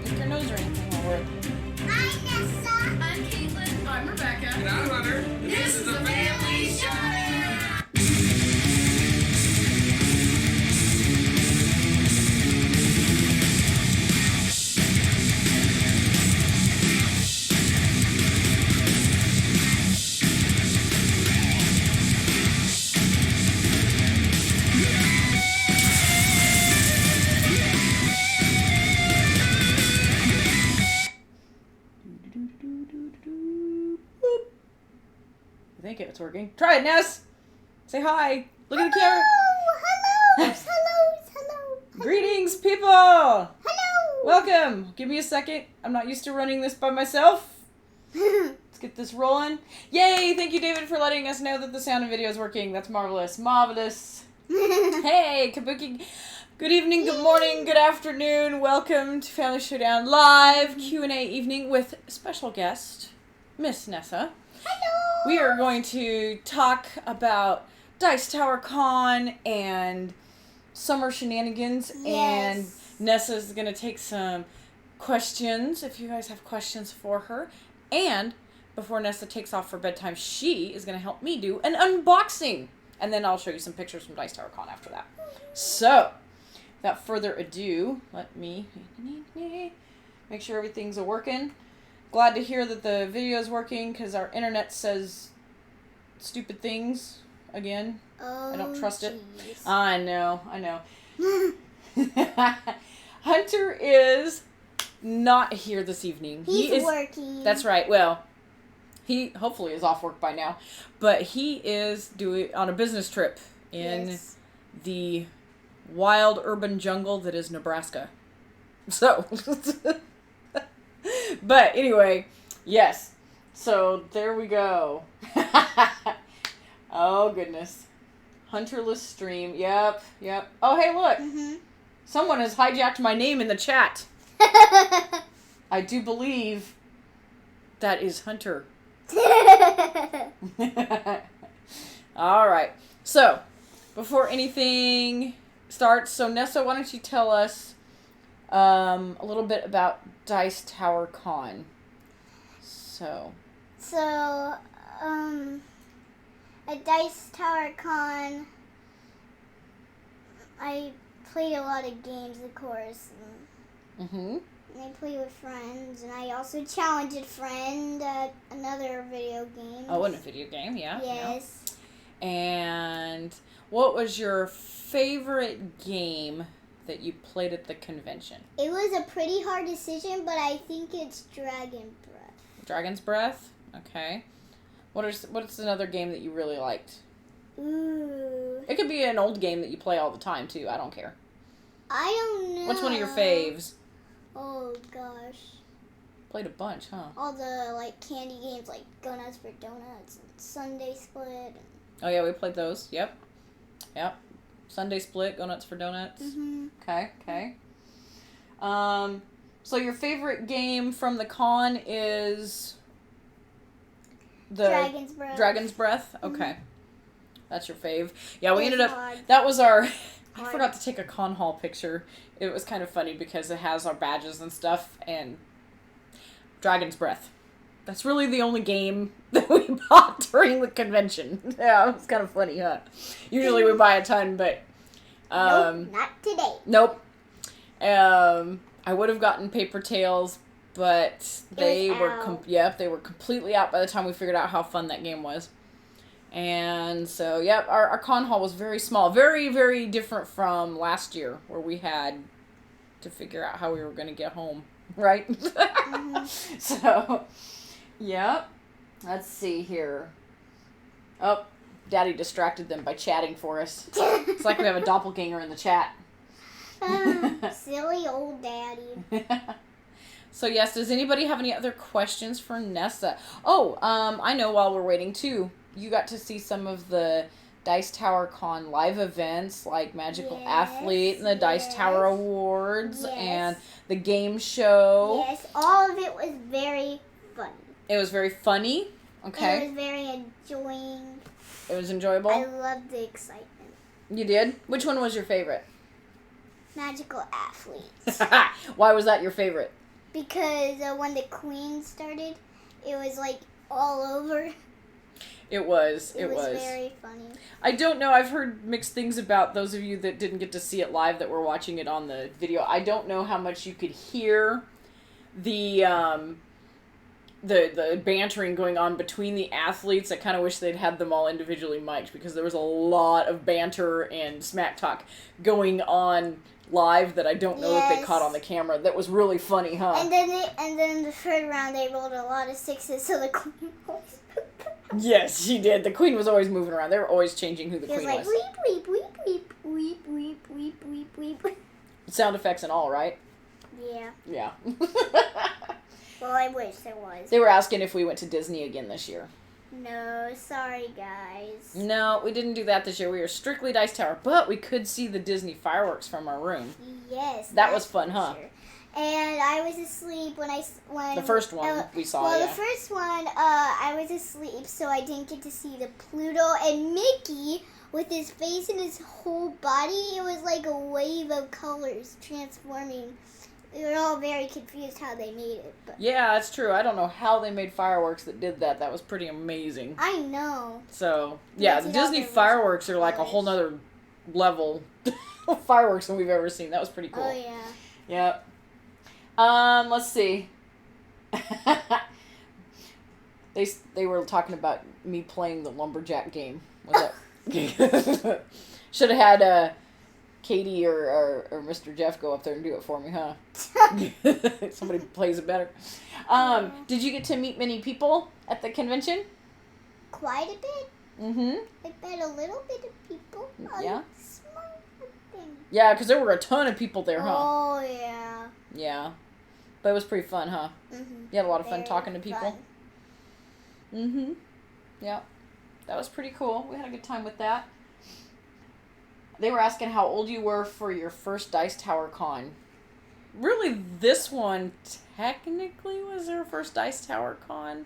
pick your nose or anything while we're... I'm Nessa. I'm Caitlin. I'm Rebecca. And I'm Hunter. This is a family Showdown. I think it's working. Try it, Ness. Say hi. Look at the camera. Hello. Greetings, people. Hello. Welcome. Give me a second. I'm not used to running this by myself. Let's get this rolling. Yay! Thank you, David, for letting us know that the sound and video is working. That's marvelous. Marvelous. Hey, Kabuki. Good evening, good morning, good afternoon. Welcome to Family Showdown Live Q&A evening with special guest, Miss Nessa. Hello. We are going to talk about Dice Tower Con and summer shenanigans. Yes. And Nessa's going to take some questions if you guys have questions for her. And before Nessa takes off for bedtime, she is going to help me do an unboxing. And then I'll show you some pictures from Dice Tower Con after that. So, without further ado, let me make sure everything's working. Glad to hear that the video is working because our internet says stupid things again. Oh, I don't trust it. geez. I know. Hunter is not here this evening. He's working. That's right. Well, he hopefully is off work by now, but he is on a business trip in the wild urban jungle that is Nebraska. So, but anyway, yes. So there we go. Oh goodness. Hunterless stream. Yep. Oh hey, look. Mm-hmm. Someone has hijacked my name in the chat. I do believe that is Hunter. All right. So, before anything starts, so Nessa, why don't you tell us a little bit about Dice Tower Con? So, at Dice Tower Con, I played a lot of games, of course. mm-hmm. And I play with friends, and I also challenged a friend at another video game. Oh, in a video game, yeah. Yes. Yeah. And what was your favorite game that you played at the convention? It was a pretty hard decision, but I think it's Dragon Breath. Dragon's Breath? Okay. What's another game that you really liked? Ooh. It could be an old game that you play all the time, too. I don't care. I don't know. What's one of your faves? Oh, gosh. Played a bunch, huh? All the, candy games, like Go Nuts for Donuts and Sunday Split. And... Oh, yeah, we played those. Yep. Sunday Split, Go Nuts for Donuts. Mm-hmm. Okay. So your favorite game from the con is the Dragon's Breath? Okay. Mm-hmm. That's your fave. Yeah, we ended up... hard. That was our... I Hard. forgot to take a con hall picture. It was kind of funny because it has our badges and stuff, and Dragon's Breath. That's really the only game that we bought during the convention. Yeah, it's kind of funny, huh? Usually we buy a ton, but... nope, not today. Nope. I would have gotten Paper Tales, but they were they were completely out by the time we figured out how fun that game was. And so, yep, our con hall was very small. Very, very different from last year, where we had to figure out how we were going to get home, right? Mm-hmm. So, yep. Let's see here. Oh, Daddy distracted them by chatting for us. It's like we have a doppelganger in the chat. Silly old daddy. So, yes, does anybody have any other questions for Nessa? Oh, I know while we're waiting, too. You got to see some of the Dice Tower Con live events, like Magical Athlete and the Dice Tower Awards and the game show. Yes, all of it was very funny. It was very funny. Okay. It was very enjoying. It was enjoyable? I loved the excitement. You did? Which one was your favorite? Magical Athlete. Why was that your favorite? because when the Queen started, it was like all over. It was very funny. I don't know. I've heard mixed things about those of you that didn't get to see it live that were watching it on the video. I don't know how much you could hear the bantering going on between the athletes. I kind of wish they'd had them all individually mic'd because there was a lot of banter and smack talk going on live that I don't know that they caught on the camera. That was really funny, huh? And then the third round they rolled a lot of sixes, so the Queen always Yes, she did. The Queen was always moving around. They were always changing who the Queen was. was. Weep, weep, weep, weep, weep, weep, weep, weep, weep. Sound effects and all, right? Yeah. Yeah. Well, I wish there was. They were asking if we went to Disney again this year. No, sorry guys. No, we didn't do that this year. We were strictly Dice Tower, but we could see the Disney fireworks from our room. Yes. That was fun, huh? Sure. And I was asleep when the first one we saw. Well, yeah. the first one, I was asleep, so I didn't get to see the Pluto and Mickey with his face and his whole body. It was like a wave of colors transforming. We were all very confused how they made it. But Yeah, that's true. I don't know how they made fireworks that did that. That was pretty amazing. I know. So, yeah, They did Disney all the fireworks are like a colors. whole nother level of fireworks than we've ever seen. That was pretty cool. Oh yeah. Yep. Let's see. They were talking about me playing the lumberjack game. Was that? Should have had Katie or Mr. Jeff go up there and do it for me, huh? Somebody plays it better. Did you get to meet many people at the convention? Quite a bit. Mm-hmm. I met a little bit of people. Yeah? Small thing. Yeah, because there were a ton of people there, huh? Oh yeah. Yeah. But it was pretty fun, huh? Mhm. You had a lot of fun Very talking to people? fun. Mm-hmm. Yeah. That was pretty cool. We had a good time with that. They were asking how old you were for your first Dice Tower Con. Really, this one technically was their first Dice Tower Con.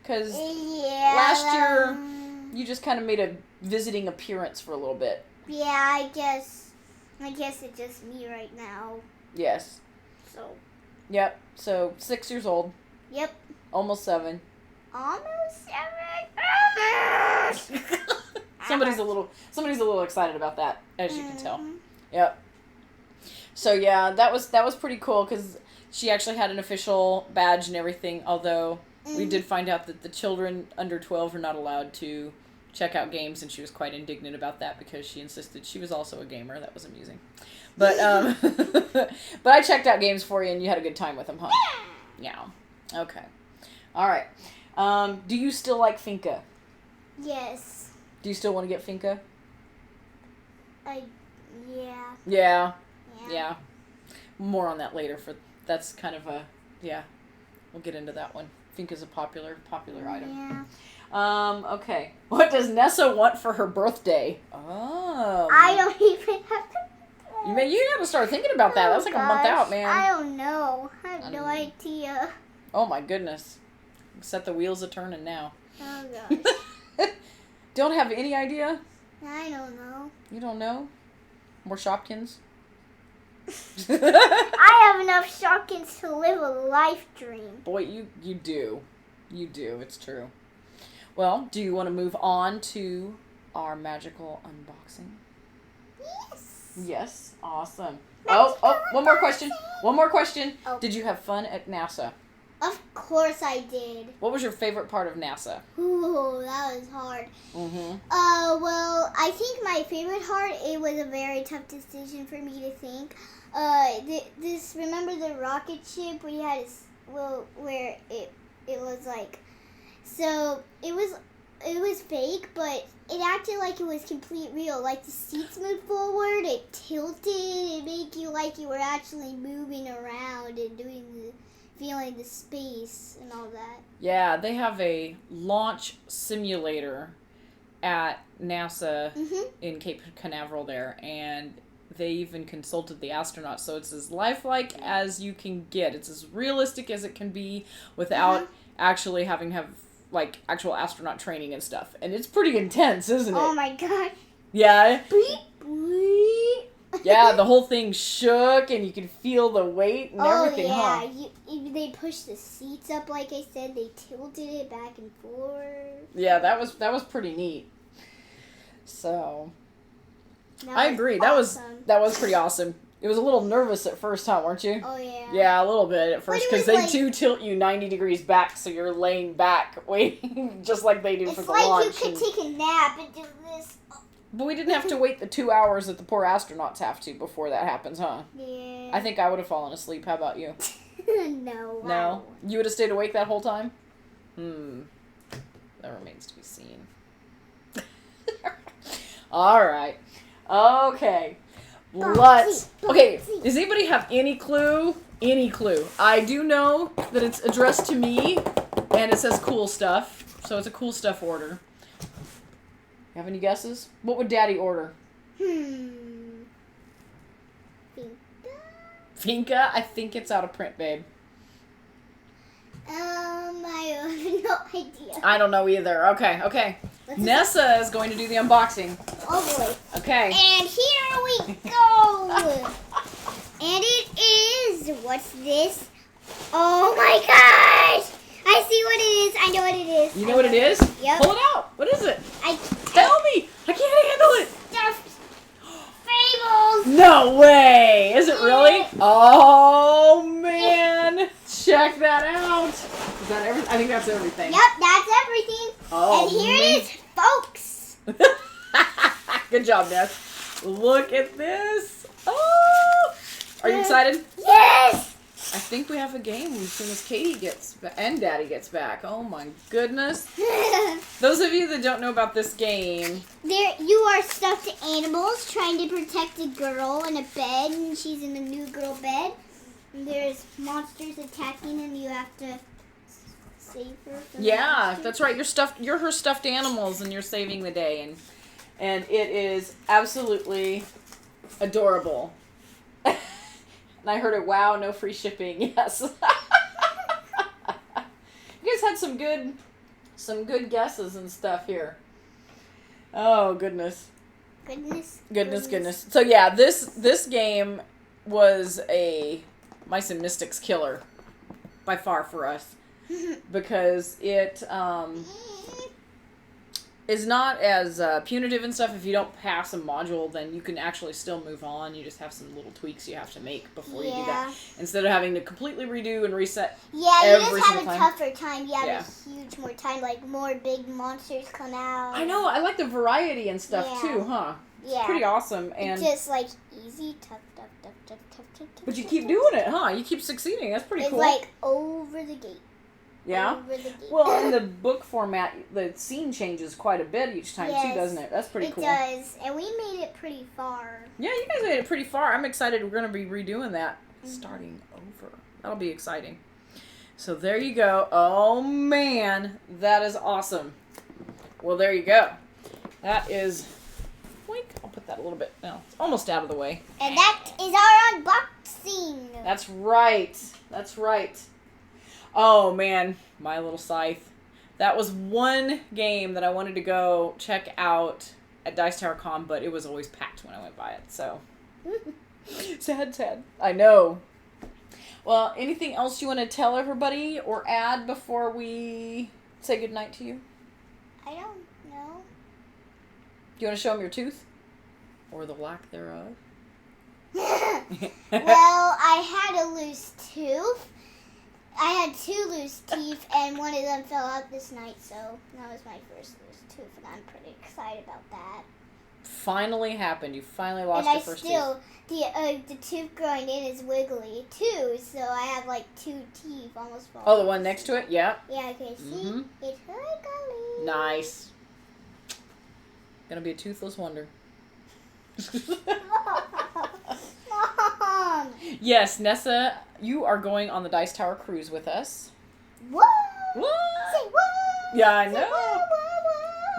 Because Yeah. last year, you just kind of made a visiting appearance for a little bit. Yeah, I guess it's just me right now. Yes. So. Yep. So, 6 years old. Yep. Almost 7. Almost 7. Somebody's a little excited about that, as you can tell. Mhm. Yep. So yeah, that was pretty cool because she actually had an official badge and everything. Although we did find out that the children under 12 are not allowed to check out games, and she was quite indignant about that because she insisted she was also a gamer. That was amusing. But but I checked out games for you, and you had a good time with them, huh? Yeah. Okay. All right. Do you still like Finca? Yes. Do you still want to get Finca? Yeah. Yeah. More on that later. That's kind of a we'll get into that one. Finca's a popular item. Yeah. Okay. What does Nessa want for her birthday? Oh. I don't even have to. You gotta start thinking about that. That's like a month out, man. I don't know. I have no idea. Oh my goodness. Set the wheels a turning now. Oh gosh. Don't have any idea? I don't know. You don't know? More Shopkins? I have enough Shopkins to live a life dream. Boy, you do. You do. It's true. Well, do you want to move on to our magical unboxing? Yes. Yes. Awesome. Magical One more question. One more question. Oh. Did you have fun at NASA? Of course I did. What was your favorite part of NASA? Ooh, that was hard. Mm-hmm. Well, I think my favorite part, it was a very tough decision for me to think. Remember the rocket ship we had, where it was like, so it was fake, but it acted like it was complete real. Like the seats moved forward, it tilted, it made you like you were actually moving around and feeling the space and all that. Yeah, they have a launch simulator at NASA in Cape Canaveral there, and they even consulted the astronauts, so it's as lifelike as you can get. It's as realistic as it can be without actually having to have like actual astronaut training and stuff. And it's pretty intense, isn't it? Oh my god. Yeah. Bleep, bleep. Yeah, the whole thing shook, and you could feel the weight and everything, huh? They pushed the seats up, like I said. They tilted it back and forth. Yeah, that was pretty neat. So, That I was agree. awesome. That was pretty awesome. It was a little nervous at first, huh, weren't you? Oh, yeah. Yeah, a little bit at first, it because was they like- do tilt you 90 degrees back, so you're laying back, waiting, just like they do for It's the like launch. you could take a nap and do this. But we didn't have to wait the 2 hours that the poor astronauts have to before that happens, huh? Yeah. I think I would have fallen asleep. How about you? No. No? You would have stayed awake that whole time? That remains to be seen. Alright. Okay. Okay, does anybody have any clue? Any clue? I do know that it's addressed to me, and it says cool stuff. So it's a cool stuff order. You have any guesses? What would Daddy order? Finca? Finca? I think it's out of print, babe. I have no idea. I don't know either. Okay. Nessa is going to do the unboxing. Oh boy. Okay. And here we go. And it is. What's this? Oh my gosh! I see what it is. I know what it is. You know what it is? Yep. Pull it out. What is it? I Tell me. I can't handle it. stuffed fables. No way. Is it really? Oh, man. Check that out. Is that everything? I think that's everything. Yep, that's everything. Oh, and here man. it is, folks. Good job, Ness. Look at this. Oh. Are you excited? Yes. I think we have a game as soon as Katie gets and Daddy gets back. Oh my goodness. Those of you that don't know about this game. There, you are stuffed animals trying to protect a girl in a bed, and she's in a new girl bed. And there's monsters attacking, and you have to save her. From the Yeah, monsters. that's right. You're her stuffed animals, and you're saving the day, and it is absolutely adorable. And I heard it. Wow, no free shipping. Yes. You guys had some good guesses and stuff here. Oh goodness. Goodness. So yeah, this game was a Mice and Mystics killer by far for us because it is not as punitive and stuff. If you don't pass a module, then you can actually still move on. You just have some little tweaks you have to make before you do that. Instead of having to completely redo and reset. Yeah, you every just have a single time. tougher time. You have Yeah. a huge more time, like more big monsters come out. I know. I like the variety and stuff Yeah. too, huh? Yeah. It's pretty awesome. And It's just like easy, tough. but you keep doing it, huh? You keep succeeding. That's pretty It's cool. like over the gate. Yeah. Over the gate. Well, in the book format, the scene changes quite a bit each time too, Yes, doesn't it? That's pretty cool. It does, and we made it pretty far. Yeah, you guys made it pretty far. I'm excited. We're going to be redoing that starting over. That'll be exciting. So there you go. Oh, man. That is awesome. Well, there you go. That is... Wink. I'll put that a little bit... No, it's almost out of the way. And that is our unboxing. That's right. That's right. Oh, man. My Little Scythe. That was one game that I wanted to go check out at Dice Tower Con, but it was always packed when I went by it, so... Sad. I know. Well, anything else you want to tell everybody or add before we say goodnight to you? I don't know. Do you want to show them your tooth? Or the lack thereof? Well, I had a loose tooth. I had 2 loose teeth, and one of them fell out this night, so that was my first loose tooth, and I'm pretty excited about that. Finally happened. You finally lost And your I first still, the tooth growing in is wiggly, too, so I have, like, 2 teeth almost falling. Oh, the one next to it? Yeah. Yeah, okay, see? Mhm. It's wiggly. Nice. Gonna be a toothless wonder. Mom! Yes, Nessa, you are going on the Dice Tower cruise with us. What? What? Say what? Yeah, I Say know. what?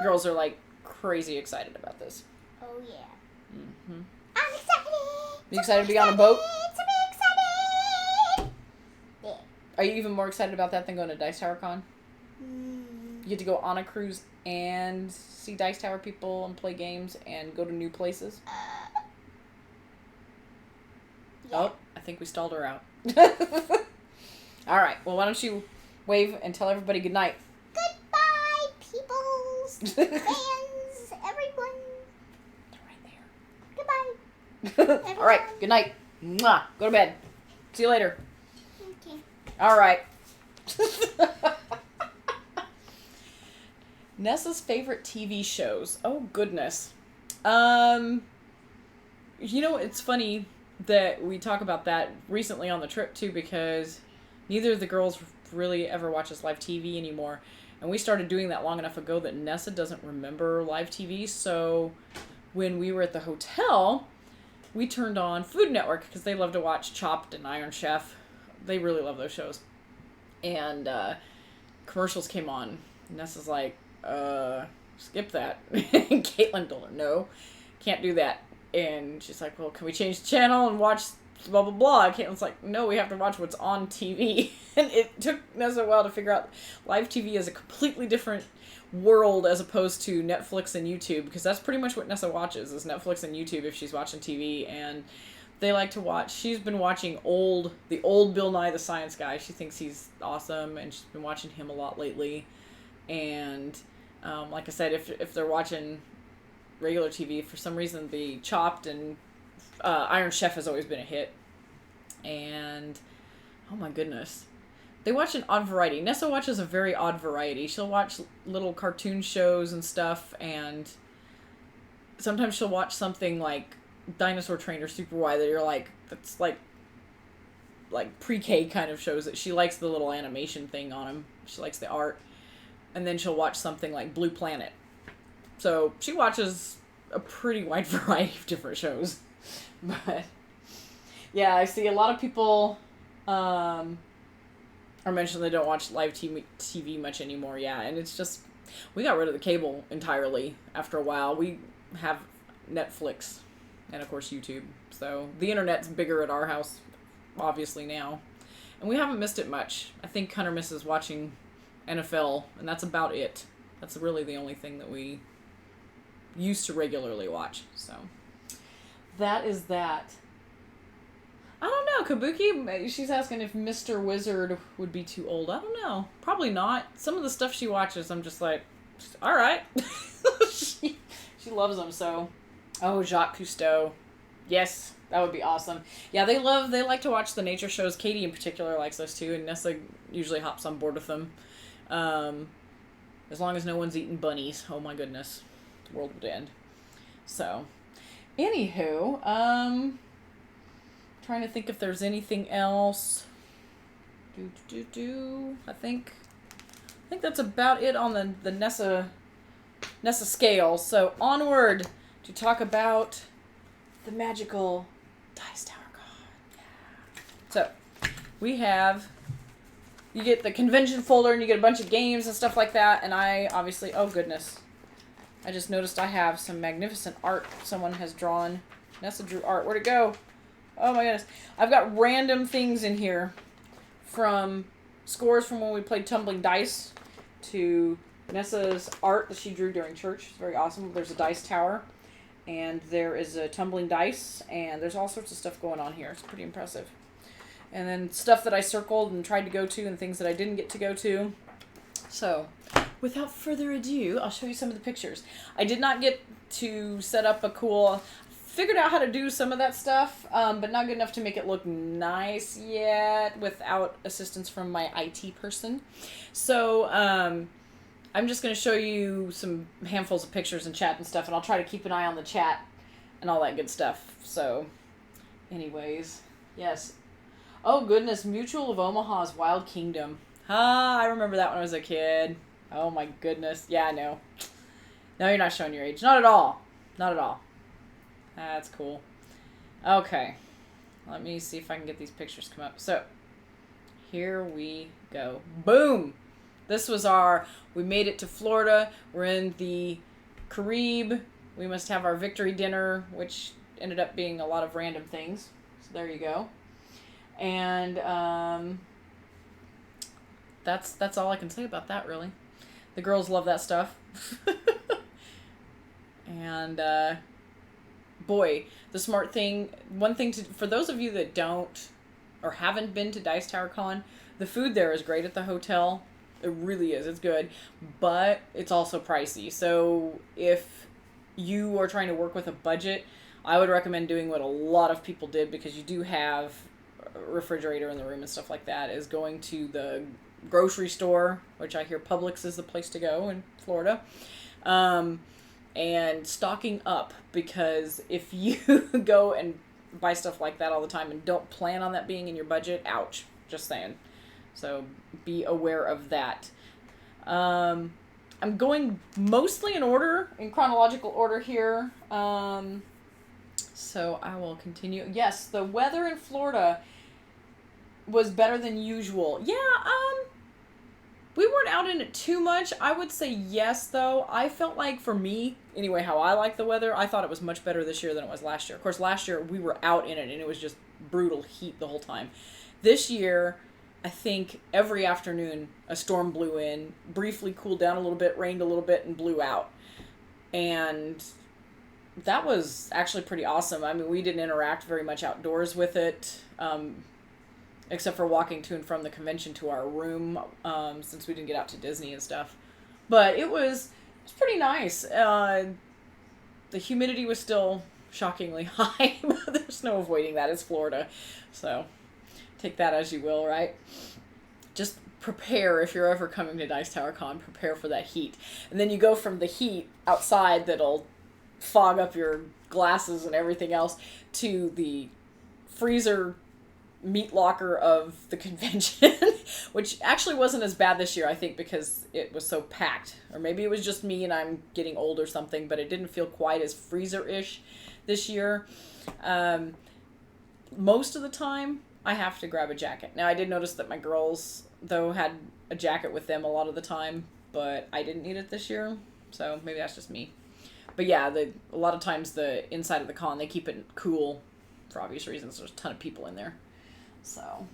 Girls are like crazy excited about this. Oh, yeah. Mm-hmm. I'm excited. You excited to be on a boat? To be excited. Yeah. Are you even more excited about that than going to Dice Tower Con? You get to go on a cruise and see Dice Tower people and play games and go to new places. Yeah. Oh, I think we stalled her out. All right. Well, why don't you wave and tell everybody good night? Goodbye, peoples, fans, everyone. They're right Goodbye. there. All right. Good night. Mwah. Go to bed. See you later. Okay. All right. Nessa's favorite TV shows. Oh, goodness. It's funny that we talk about that recently on the trip, too, because neither of the girls really ever watches live TV anymore. And we started doing that long enough ago that Nessa doesn't remember live TV. So when we were at the hotel, we turned on Food Network because they love to watch Chopped and Iron Chef. They really love those shows. And commercials came on. Nessa's like, skip that. And Caitlin told her, no, can't do that. And she's like, well, can we change the channel and watch blah, blah, blah? Caitlin's like, no, we have to watch what's on TV. And it took Nessa a while to figure out live TV is a completely different world as opposed to Netflix and YouTube, because that's pretty much what Nessa watches is Netflix and YouTube if she's watching TV. And they like to watch, she's been watching the old Bill Nye the Science Guy. She thinks he's awesome, and she's been watching him a lot lately. And like I said, if they're watching regular TV, for some reason the Chopped and Iron Chef has always been a hit. And oh my goodness, they watch an odd variety. Nessa watches a very odd variety. She'll watch little cartoon shows and stuff, and sometimes she'll watch something like Dinosaur Trainer Super Y that you're like, that's like pre-K kind of shows. That she likes the little animation thing on them. She likes the art. And then she'll watch something like Blue Planet. So she watches a pretty wide variety of different shows. But yeah, I see a lot of people are mentioning they don't watch live TV much anymore. Yeah, and it's just, we got rid of the cable entirely after a while. We have Netflix and, of course, YouTube. So the internet's bigger at our house, obviously, now. And we haven't missed it much. I think Hunter misses watching NFL, and that's about it. That's really the only thing that we used to regularly watch. So that is that. I don't know, Kabuki, she's asking if Mr. Wizard would be too old. I don't know. Probably not. Some of the stuff she watches, I'm just like, all right. she loves them, so. Oh, Jacques Cousteau. Yes, that would be awesome. Yeah, they like to watch the nature shows. Katie in particular likes those too, and Nessa usually hops on board with them. As long as no one's eating bunnies. Oh my goodness. The world would end. So, anywho, trying to think if there's anything else. I think that's about it on the Nessa scale. So, onward to talk about the magical Dice Tower God. Yeah. So, we have, you get the convention folder and you get a bunch of games and stuff like that. And I obviously, oh goodness, I just noticed I have some magnificent art someone has drawn. Nessa drew art. Where'd it go? Oh my goodness. I've got random things in here from scores from when we played Tumbling Dice to Nessa's art that she drew during church. It's very awesome. There's a dice tower. And there is a tumbling dice, and there's all sorts of stuff going on here. It's pretty impressive. And then stuff that I circled and tried to go to, and things that I didn't get to go to. So, without further ado, I'll show you some of the pictures. I did not get to set up a cool, figured out how to do some of that stuff, but not good enough to make it look nice yet without assistance from my IT person. So, I'm just going to show you some handfuls of pictures and chat and stuff, and I'll try to keep an eye on the chat and all that good stuff. So, anyways, yes. Oh, goodness, Mutual of Omaha's Wild Kingdom. I remember that when I was a kid. Oh, my goodness. Yeah, I know. No, you're not showing your age. Not at all. Not at all. That's cool. Okay. Let me see if I can get these pictures to come up. So, here we go. Boom! This was we made it to Florida. We're in the Carib. We must have our victory dinner, which ended up being a lot of random things. So there you go. And that's all I can say about that, really. The girls love that stuff. And boy, the smart thing, one thing for those of you that don't or haven't been to Dice Tower Con, the food there is great at the hotel. It really is. It's good, but it's also pricey. So if you are trying to work with a budget, I would recommend doing what a lot of people did, because you do have a refrigerator in the room and stuff like that, is going to the grocery store, which I hear Publix is the place to go in Florida, and stocking up, because if you go and buy stuff like that all the time and don't plan on that being in your budget, ouch, just saying. So be aware of that. I'm going mostly in chronological order here. So I will continue. Yes, the weather in Florida was better than usual. Yeah, we weren't out in it too much. I would say yes, though. I felt like, for me, anyway, how I like the weather, I thought it was much better this year than it was last year. Of course, last year we were out in it, and it was just brutal heat the whole time. This year, I think every afternoon a storm blew in, briefly cooled down a little bit, rained a little bit, and blew out. And that was actually pretty awesome. I mean, we didn't interact very much outdoors with it, except for walking to and from the convention to our room, since we didn't get out to Disney and stuff. But it was pretty nice. The humidity was still shockingly high, but there's no avoiding that. It's Florida. So take that as you will, right? Just prepare, if you're ever coming to Dice Tower Con, prepare for that heat. And then you go from the heat outside that'll fog up your glasses and everything else to the freezer meat locker of the convention, which actually wasn't as bad this year, I think, because it was so packed. Or maybe it was just me and I'm getting old or something, but it didn't feel quite as freezer-ish this year. Most of the time, I have to grab a jacket. Now, I did notice that my girls, though, had a jacket with them a lot of the time, but I didn't need it this year, so maybe that's just me. But yeah, a lot of times the inside of the con, they keep it cool for obvious reasons. There's a ton of people in there. So,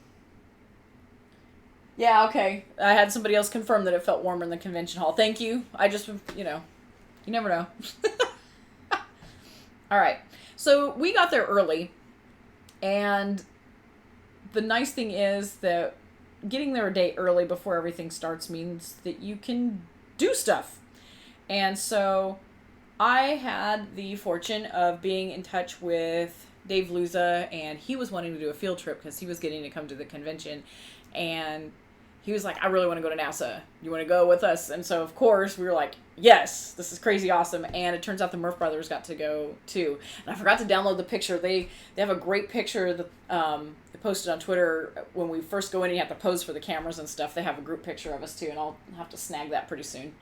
yeah, okay. I had somebody else confirm that it felt warmer in the convention hall. Thank you. I just, you never know. All right. So we got there early, and the nice thing is that getting there a day early before everything starts means that you can do stuff. And so I had the fortune of being in touch with Dave Luza, and he was wanting to do a field trip because he was getting to come to the convention, and he was like, I really want to go to NASA. You want to go with us? And so, of course, we were like, yes, this is crazy awesome. And it turns out the Murph brothers got to go, too. And I forgot to download the picture. They have a great picture that they posted on Twitter. When we first go in and you have to pose for the cameras and stuff, they have a group picture of us, too. And I'll have to snag that pretty soon.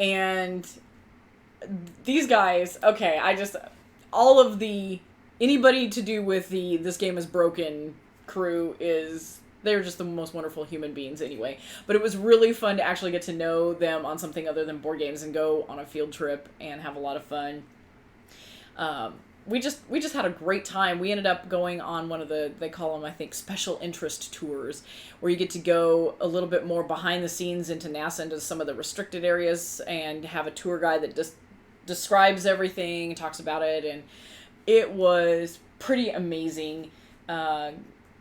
And these guys, okay, all of anybody to do with the This Game is Broken crew they're just the most wonderful human beings anyway. But it was really fun to actually get to know them on something other than board games and go on a field trip and have a lot of fun. We just had a great time. We ended up going on one of they call them, I think, special interest tours, where you get to go a little bit more behind the scenes into NASA, into some of the restricted areas, and have a tour guide that just describes everything and talks about it. And it was pretty amazing.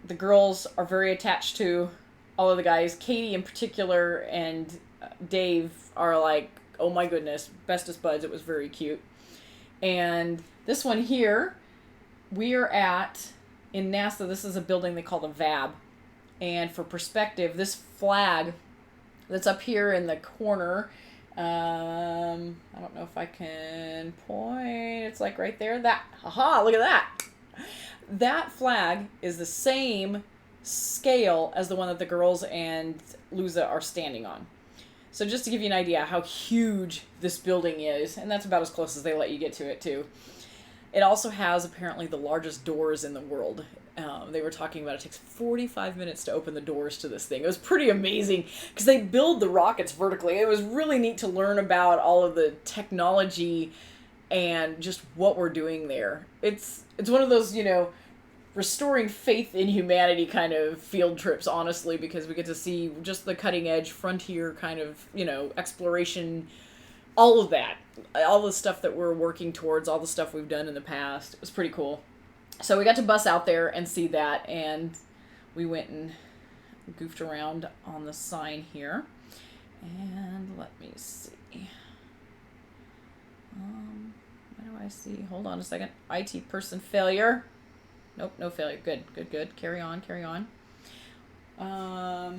The girls are very attached to all of the guys. Katie in particular and Dave are like, oh my goodness, bestest buds. It was very cute. And this one here, we are in NASA, this is a building they call the VAB. And for perspective, this flag that's up here in the corner, I don't know if I can point, it's like right there, haha, look at that. That flag is the same scale as the one that the girls and Luza are standing on. So just to give you an idea how huge this building is, and that's about as close as they let you get to it too. It also has apparently the largest doors in the world. They were talking about it takes 45 minutes to open the doors to this thing. It was pretty amazing because they build the rockets vertically. It was really neat to learn about all of the technology and just what we're doing there. It's one of those, restoring faith in humanity kind of field trips, honestly, because we get to see just the cutting edge frontier kind of, exploration all of that. All the stuff that we're working towards, all the stuff we've done in the past. It was pretty cool. So we got to bus out there and see that, and we went and goofed around on the sign here. And let me see. What do I see? Hold on a second. IT person failure. Nope, no failure. Good, good, good. Carry on, carry on. All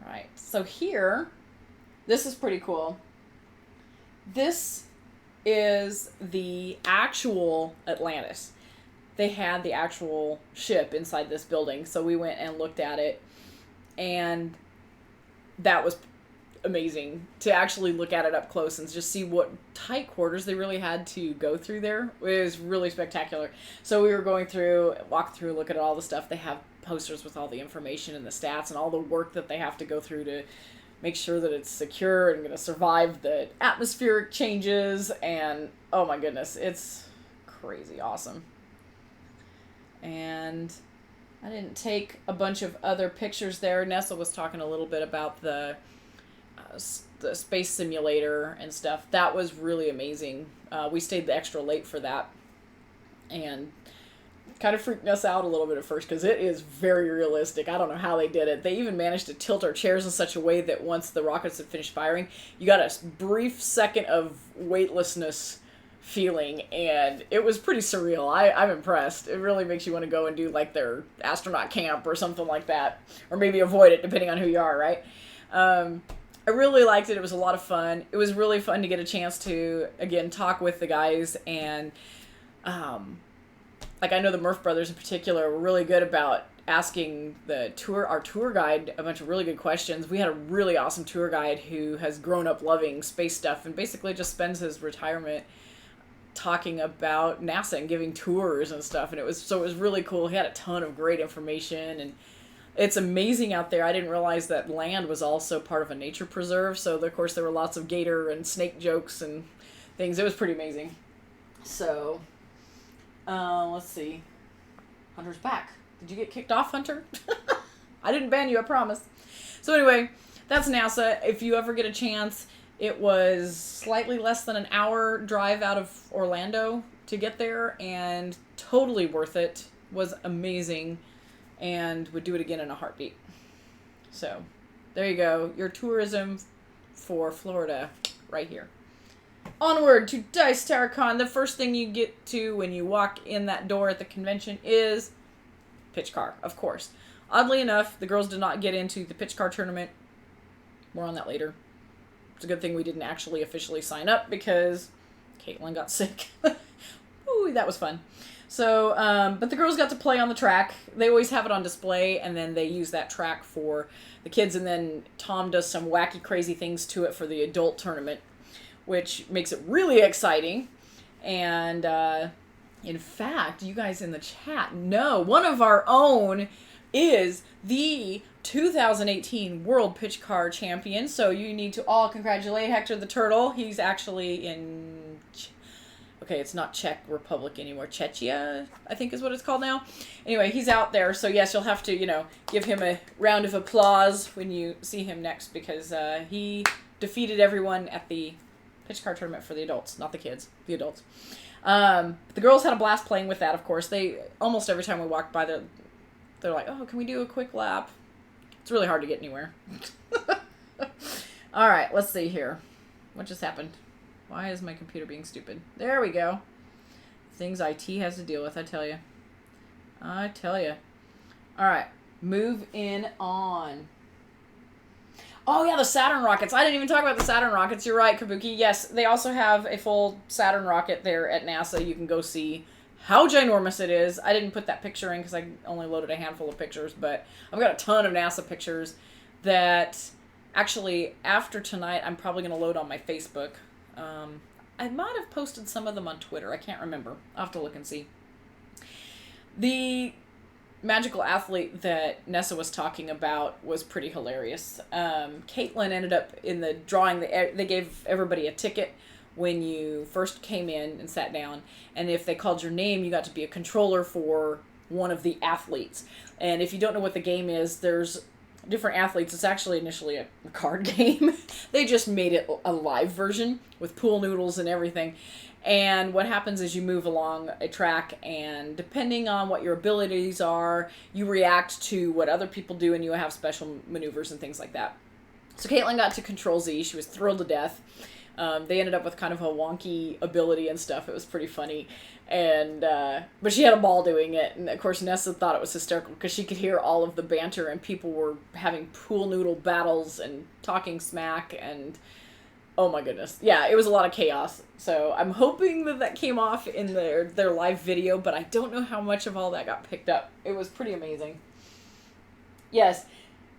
right. So here, this is pretty cool. This is the actual Atlantis. They had the actual ship inside this building, so we went and looked at it, and that was amazing to actually look at it up close and just see what tight quarters they really had to go through there. It was really spectacular. So we were going through, walk through, look at all the stuff. They have posters with all the information and the stats and all the work that they have to go through to make sure that it's secure and going to survive the atmospheric changes. And oh my goodness, it's crazy awesome. And I didn't take a bunch of other pictures there. Nessa was talking a little bit about the space simulator and stuff. That was really amazing. We stayed extra late for that, and kind of freaked us out a little bit at first because it is very realistic. I don't know how they did it. They even managed to tilt our chairs in such a way that once the rockets had finished firing, you got a brief second of weightlessness feeling, and it was pretty surreal. I'm impressed. It really makes you want to go and do like their astronaut camp or something like that, or maybe avoid it depending on who you are, right? I really liked it. It was a lot of fun. It was really fun to get a chance to, again, talk with the guys. And, like, I know the Murph brothers in particular were really good about asking our tour guide a bunch of really good questions. We had a really awesome tour guide who has grown up loving space stuff and basically just spends his retirement talking about NASA and giving tours and stuff. And it was really cool. He had a ton of great information, and it's amazing out there. I didn't realize that land was also part of a nature preserve. So, of course, there were lots of gator and snake jokes and things. It was pretty amazing. So, let's see. Hunter's back. Did you get kicked off, Hunter? I didn't ban you, I promise. So, anyway, that's NASA. If you ever get a chance, it was slightly less than an hour drive out of Orlando to get there, and totally worth it. Was amazing. And would do it again in a heartbeat. So, there you go. Your tourism for Florida right here. Onward to Dice Tower Con. The first thing you get to when you walk in that door at the convention is pitch car, of course. Oddly enough, the girls did not get into the pitch car tournament. More on that later. It's a good thing we didn't actually officially sign up because Caitlin got sick. Ooh, that was fun. So, but the girls got to play on the track. They always have it on display, and then they use that track for the kids, and then Tom does some wacky, crazy things to it for the adult tournament, which makes it really exciting. And, in fact, you guys in the chat know one of our own is the 2018 World Pitch Car Champion, so you need to all congratulate Hector the Turtle. He's actually in... Okay, it's not Czech Republic anymore. Czechia, I think is what it's called now. Anyway, he's out there. So, yes, you'll have to, give him a round of applause when you see him next because he defeated everyone at the pitch car tournament for the adults, not the kids, the adults. The girls had a blast playing with that, of course. They, almost every time we walked by, they're like, oh, can we do a quick lap? It's really hard to get anywhere. All right, let's see here. What just happened? Why is my computer being stupid? There we go. Things IT has to deal with, I tell you. I tell you. All right. Move in on. Oh, yeah, the Saturn rockets. I didn't even talk about the Saturn rockets. You're right, Kabuki. Yes, they also have a full Saturn rocket there at NASA. You can go see how ginormous it is. I didn't put that picture in because I only loaded a handful of pictures, but I've got a ton of NASA pictures that actually, after tonight, I'm probably going to load on my Facebook. I might have posted some of them on Twitter. I can't remember. I'll have to look and see. The magical athlete that Nessa was talking about was pretty hilarious. Caitlin ended up in the drawing. They gave everybody a ticket when you first came in and sat down. And if they called your name, you got to be a controller for one of the athletes. And if you don't know what the game is, there's different athletes. It's actually initially a card game. They just made it a live version with pool noodles and everything. And what happens is you move along a track, and depending on what your abilities are, you react to what other people do, and you have special maneuvers and things like that. So Caitlin got to Control Z. She was thrilled to death. They ended up with kind of a wonky ability and stuff. It was pretty funny. And but she had a ball doing it. And, of course, Nessa thought it was hysterical because she could hear all of the banter, and people were having pool noodle battles and talking smack, and oh my goodness. Yeah, it was a lot of chaos. So I'm hoping that came off in their live video, but I don't know how much of all that got picked up. It was pretty amazing. Yes,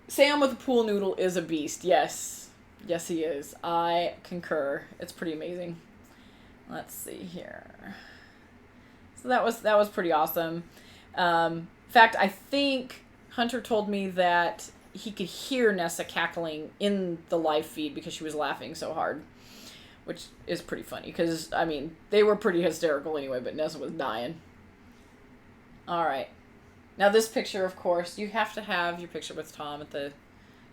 Sam with the pool noodle is a beast. Yes. Yes, he is. I concur. It's pretty amazing. Let's see here. So that was pretty awesome. In fact, I think Hunter told me that he could hear Nessa cackling in the live feed because she was laughing so hard, which is pretty funny because, I mean, they were pretty hysterical anyway, but Nessa was dying. All right. Now this picture, of course, you have to have your picture with Tom at the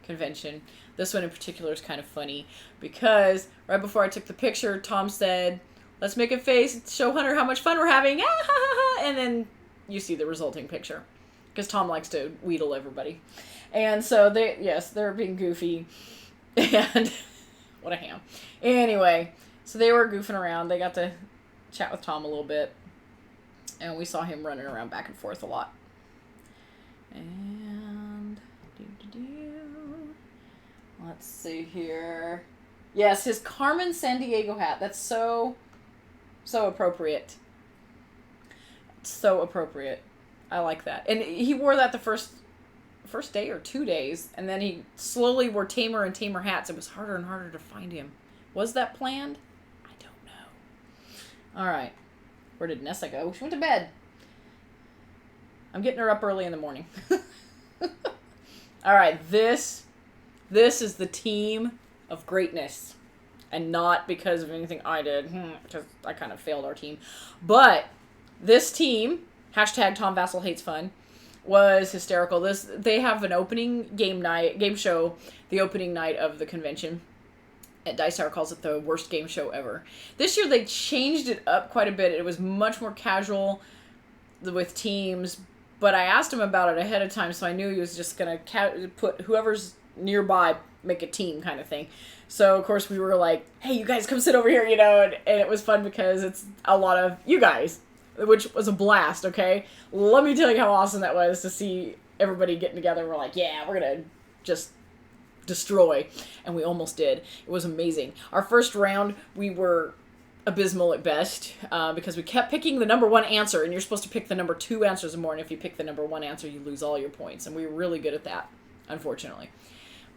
convention. This one in particular is kind of funny because right before I took the picture, Tom said, "Let's make a face, show Hunter how much fun we're having." And then you see the resulting picture because Tom likes to wheedle everybody. And so they're being goofy. And what a ham. Anyway, so they were goofing around. They got to chat with Tom a little bit. And we saw him running around back and forth a lot. And let's see here. Yes, his Carmen Sandiego hat. That's so appropriate. So appropriate. I like that. And he wore that the first day or 2 days, and then he slowly wore tamer and tamer hats. It was harder and harder to find him. Was that planned? I don't know. All right. Where did Nessa go? She went to bed. I'm getting her up early in the morning. All right. This is the team of greatness, and not because of anything I did, because I kind of failed our team. But this team, hashtag Tom Vassal Hates Fun, was hysterical. They have an opening game show, the opening night of the convention. Dice Tower calls it the worst game show ever. This year they changed it up quite a bit. It was much more casual with teams, but I asked him about it ahead of time, so I knew he was just going to put whoever's nearby, make a team kind of thing. So, of course, we were like, hey, you guys come sit over here, and it was fun because it's a lot of you guys, which was a blast, okay? Let me tell you how awesome that was to see everybody getting together. We're like, yeah, we're going to just destroy. And we almost did. It was amazing. Our first round, we were abysmal at best because we kept picking the number one answer, and you're supposed to pick the number two answers or more, and if you pick the number one answer, you lose all your points. And we were really good at that, unfortunately.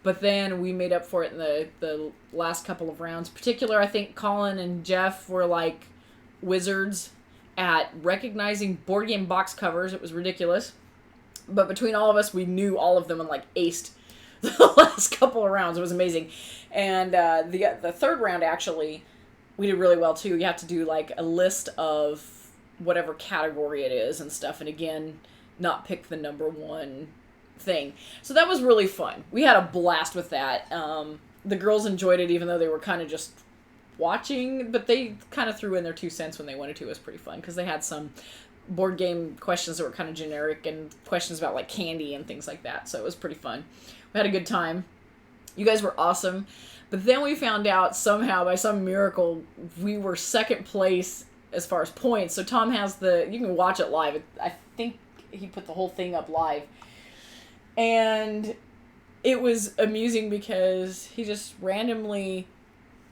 But then we made up for it in the last couple of rounds. In particular, I think Colin and Jeff were like wizards at recognizing board game box covers. It was ridiculous. But between all of us, we knew all of them and like aced the last couple of rounds. It was amazing. And the third round, actually, we did really well too. You have to do like a list of whatever category it is and stuff. And again, not pick the number one thing. So that was really fun. We had a blast with that. The girls enjoyed it even though they were kind of just watching, but they kind of threw in their 2 cents when they wanted to. It was pretty fun because they had some board game questions that were kind of generic and questions about like candy and things like that. So it was pretty fun. We had a good time. You guys were awesome. But then we found out somehow by some miracle we were second place as far as points. So Tom has you can watch it live. I think he put the whole thing up live. And it was amusing because he just randomly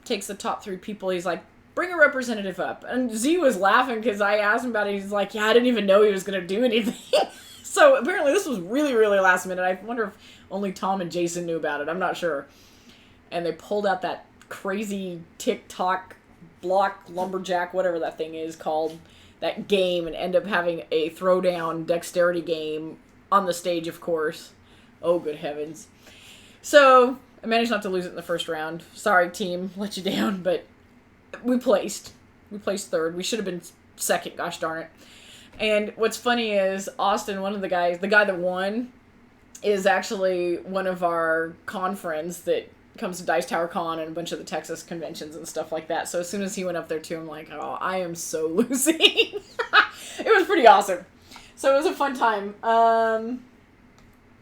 takes the top 3 people. He's like, bring a representative up. And Z was laughing because I asked him about it. He's like, yeah, I didn't even know he was going to do anything. So apparently this was really, really last minute. I wonder if only Tom and Jason knew about it. I'm not sure. And they pulled out that crazy TikTok block lumberjack, whatever that thing is called, that game, and end up having a throwdown dexterity game on the stage, of course. Oh, good heavens. So I managed not to lose it in the first round. Sorry, team. Let you down, but we placed. We placed third. We should have been second, gosh darn it. And what's funny is Austin, one of the guys, the guy that won, is actually one of our con friends that comes to Dice Tower Con and a bunch of the Texas conventions and stuff like that. So as soon as he went up there too, I'm like, oh, I am so losing. It was pretty awesome. So it was a fun time.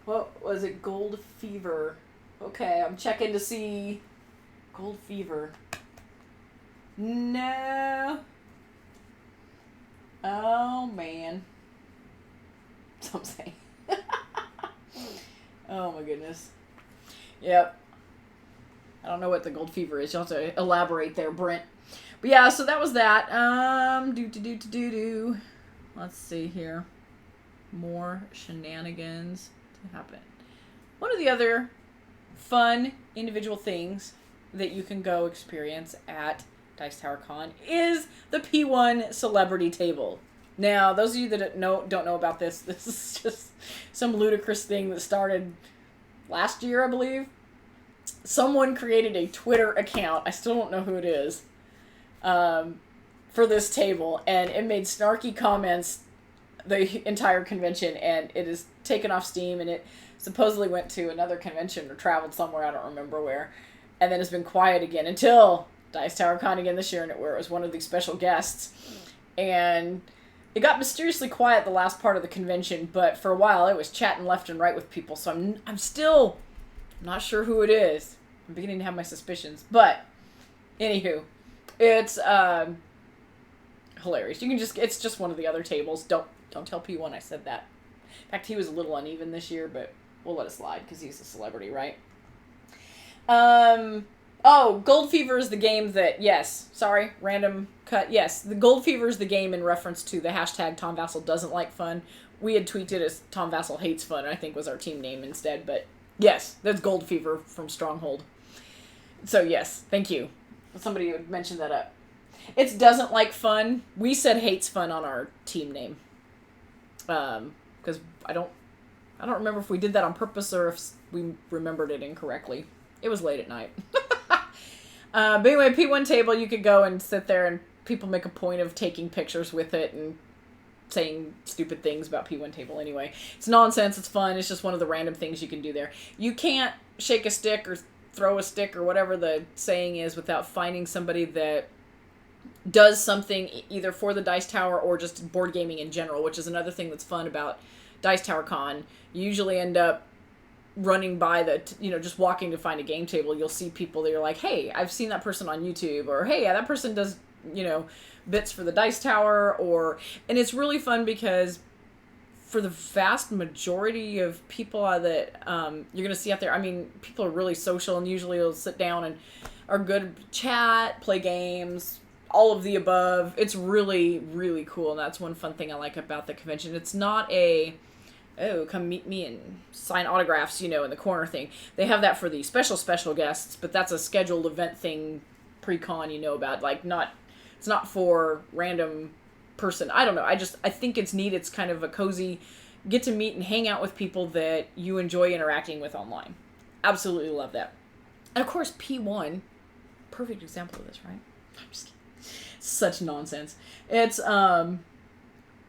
What was it? Gold Fever. Okay, I'm checking to see Gold Fever. No. Oh, man. That's what I'm saying. Oh, my goodness. Yep. I don't know what the Gold Fever is. You'll have to elaborate there, Brent. But yeah, so that was that. Let's see here. More shenanigans to happen. One of the other fun individual things that you can go experience at Dice Tower Con is the P1 celebrity table. Now, those of you that don't know about this, this is just some ludicrous thing that started last year, I believe. Someone created a Twitter account, I still don't know who it is, for this table, and it made snarky comments the entire convention, and it is taken off Steam, and it supposedly went to another convention or traveled somewhere, I don't remember where, and then it's been quiet again until Dice Tower Con again this year, where it was one of the special guests, and it got mysteriously quiet the last part of the convention, but for a while it was chatting left and right with people, so I'm still not sure who it is. I'm beginning to have my suspicions, but anywho, it's hilarious. It's just one of the other tables. Don't tell P1 I said that. In fact, he was a little uneven this year, but we'll let it slide because he's a celebrity, right? Gold Fever is the game that, yes, sorry, random cut. Yes, the Gold Fever is the game in reference to the hashtag Tom Vassell doesn't like fun. We had tweeted it as Tom Vassell hates fun, I think was our team name instead, but yes, that's Gold Fever from Stronghold. So yes, thank you. Somebody would mention that up. It's doesn't like fun. We said hates fun on our team name. Because I don't remember if we did that on purpose or if we remembered it incorrectly. It was late at night. But anyway, P1 table, you could go and sit there and people make a point of taking pictures with it and saying stupid things about P1 table anyway. It's nonsense, it's fun, it's just one of the random things you can do there. You can't shake a stick or throw a stick or whatever the saying is without finding somebody that does something either for the Dice Tower or just board gaming in general, which is another thing that's fun about Dice Tower Con. You usually end up running by just walking to find a game table. You'll see people that you're like, hey, I've seen that person on YouTube, or hey, that person does, bits for the Dice Tower, and it's really fun because for the vast majority of people that you're going to see out there, I mean, people are really social and usually will sit down and are good at chat, play games, all of the above. It's really, really cool, and that's one fun thing I like about the convention. It's not come meet me and sign autographs, in the corner thing. They have that for the special guests, but that's a scheduled event thing pre-con, about, it's not for random person. I don't know. I think it's neat. It's kind of a cozy, get to meet and hang out with people that you enjoy interacting with online. Absolutely love that. And of course, P1, perfect example of this, right? I'm just kidding. Such nonsense. It's,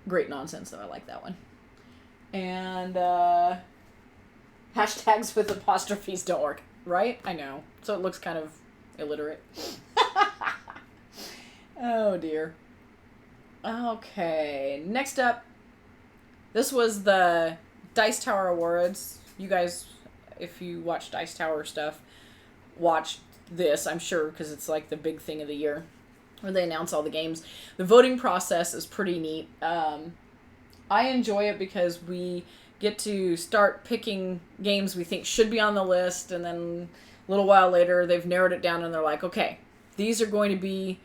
great nonsense, though. I like that one. And, hashtags with apostrophes don't work, right? I know. So it looks kind of illiterate. Oh, dear. Okay, next up, this was the Dice Tower Awards. You guys, if you watch Dice Tower stuff, watch this, I'm sure, because it's like the big thing of the year, where they announce all the games. The voting process is pretty neat. I enjoy it because we get to start picking games we think should be on the list, and then a little while later, they've narrowed it down, and they're like, okay, these are going to be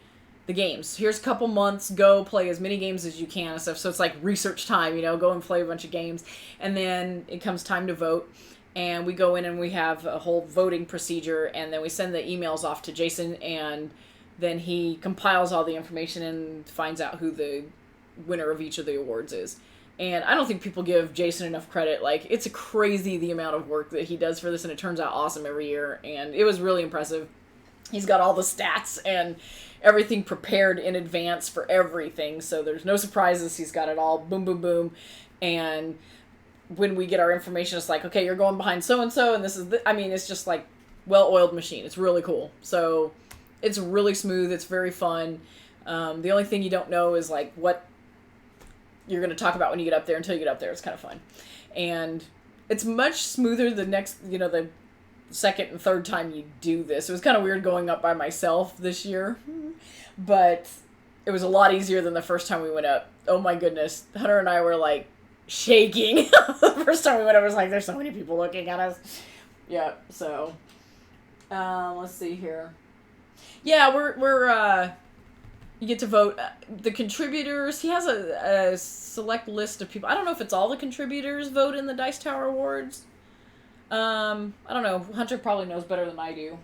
the games. Here's a couple months, go play as many games as you can and stuff. So it's like research time, go and play a bunch of games. And then it comes time to vote. And we go in and we have a whole voting procedure. And then we send the emails off to Jason. And then he compiles all the information and finds out who the winner of each of the awards is. And I don't think people give Jason enough credit. It's crazy the amount of work that he does for this. And it turns out awesome every year. And it was really impressive. He's got all the stats and everything prepared in advance for everything, so there's no surprises. He's got it all boom, boom, boom. And when we get our information, it's like, okay, you're going behind so-and-so, and this is, I mean, it's just like well-oiled machine. It's really cool. So it's really smooth. It's very fun. The only thing you don't know is like what you're going to talk about when you get up there until you get up there. It's kind of fun. And it's much smoother the next, the second and third time you do this. It was kind of weird going up by myself this year, but it was a lot easier than the first time we went up. Oh my goodness. Hunter and I were like shaking. The first time we went up, it was like, there's so many people looking at us. Yeah, so, let's see here. Yeah, we're you get to vote. The contributors, he has a select list of people. I don't know if it's all the contributors vote in the Dice Tower Awards. I don't know. Hunter probably knows better than I do.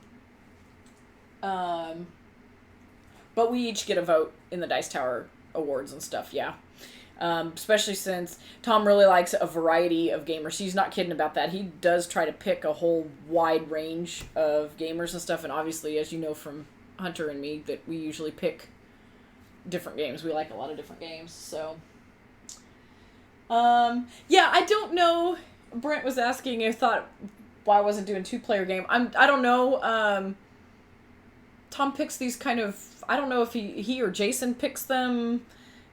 But we each get a vote in the Dice Tower Awards and stuff, yeah. Especially since Tom really likes a variety of gamers. He's not kidding about that. He does try to pick a whole wide range of gamers and stuff. And obviously, as you know from Hunter and me, that we usually pick different games. We like a lot of different games. So, yeah, I don't know. Brent was asking if thought why I wasn't doing 2-player game. I don't know. Tom picks these kind of, I don't know if he or Jason picks them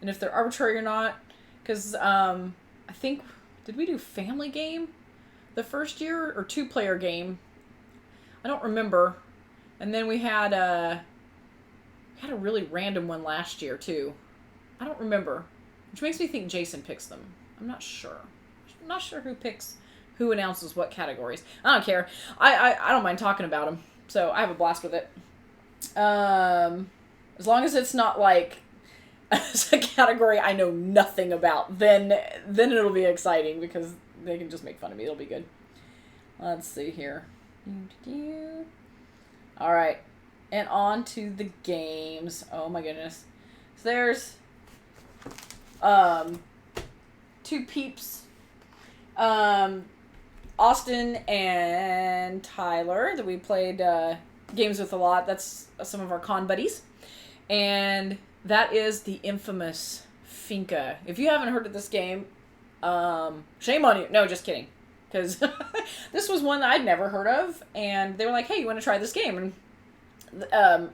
and if they're arbitrary or not. Because I think, did we do family game the first year or 2-player game? I don't remember. And then we had a really random one last year too. I don't remember. Which makes me think Jason picks them. I'm not sure. I'm not sure who announces what categories. I don't care. I don't mind talking about them. So I have a blast with it. As long as it's not like a category I know nothing about, then it'll be exciting because they can just make fun of me. It'll be good. Let's see here. All right. And on to the games. Oh my goodness. So there's 2 peeps. Austin and Tyler that we played games with a lot. That's some of our con buddies. And that is the infamous Finca. If you haven't heard of this game, shame on you. No, just kidding. Because this was one that I'd never heard of. And they were like, hey, you want to try this game? And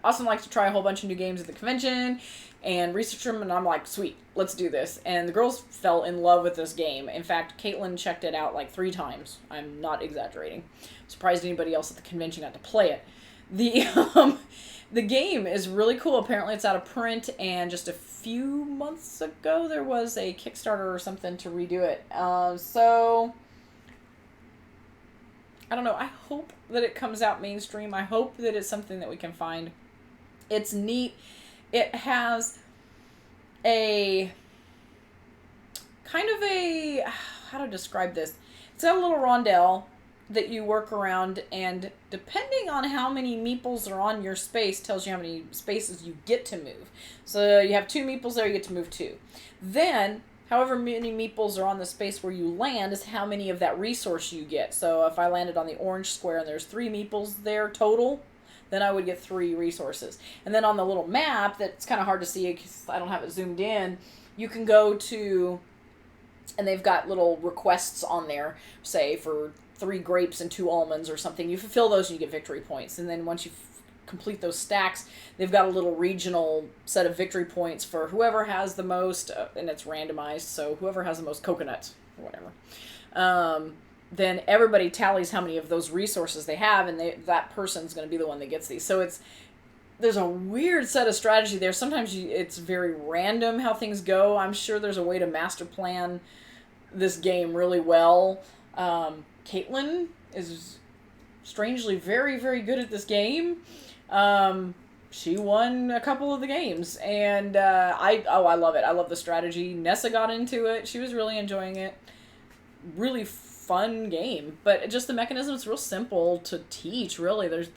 Austin likes to try a whole bunch of new games at the convention and research them, and I'm like, sweet, let's do this. And the girls fell in love with this game. In fact, Caitlin checked it out like 3 times. I'm not exaggerating. I'm surprised anybody else at the convention got to play it. The game is really cool. Apparently it's out of print, and just a few months ago there was a Kickstarter or something to redo it. So I don't know. I hope that it comes out mainstream. I hope that it's something that we can find. It's neat. It has a kind of a, how to describe this? It's got a little rondelle that you work around, and depending on how many meeples are on your space tells you how many spaces you get to move. So you have 2 meeples there, you get to move 2. Then however many meeples are on the space where you land is how many of that resource you get. So if I landed on the orange square and there's 3 meeples there total, then I would get 3 resources. And then on the little map, that's kind of hard to see because I don't have it zoomed in, you can go to, and they've got little requests on there, say for 3 grapes and 2 almonds or something. You fulfill those and you get victory points. And then once you complete those stacks, they've got a little regional set of victory points for whoever has the most, and it's randomized, so whoever has the most coconuts or whatever. Then everybody tallies how many of those resources they have, and that person's going to be the one that gets these. So there's a weird set of strategy there. Sometimes it's very random how things go. I'm sure there's a way to master plan this game really well. Caitlin is strangely very, very good at this game. She won a couple of the games, and I love it. I love the strategy. Nessa got into it. She was really enjoying it. Really fun game, but just the mechanism is real simple to teach, really.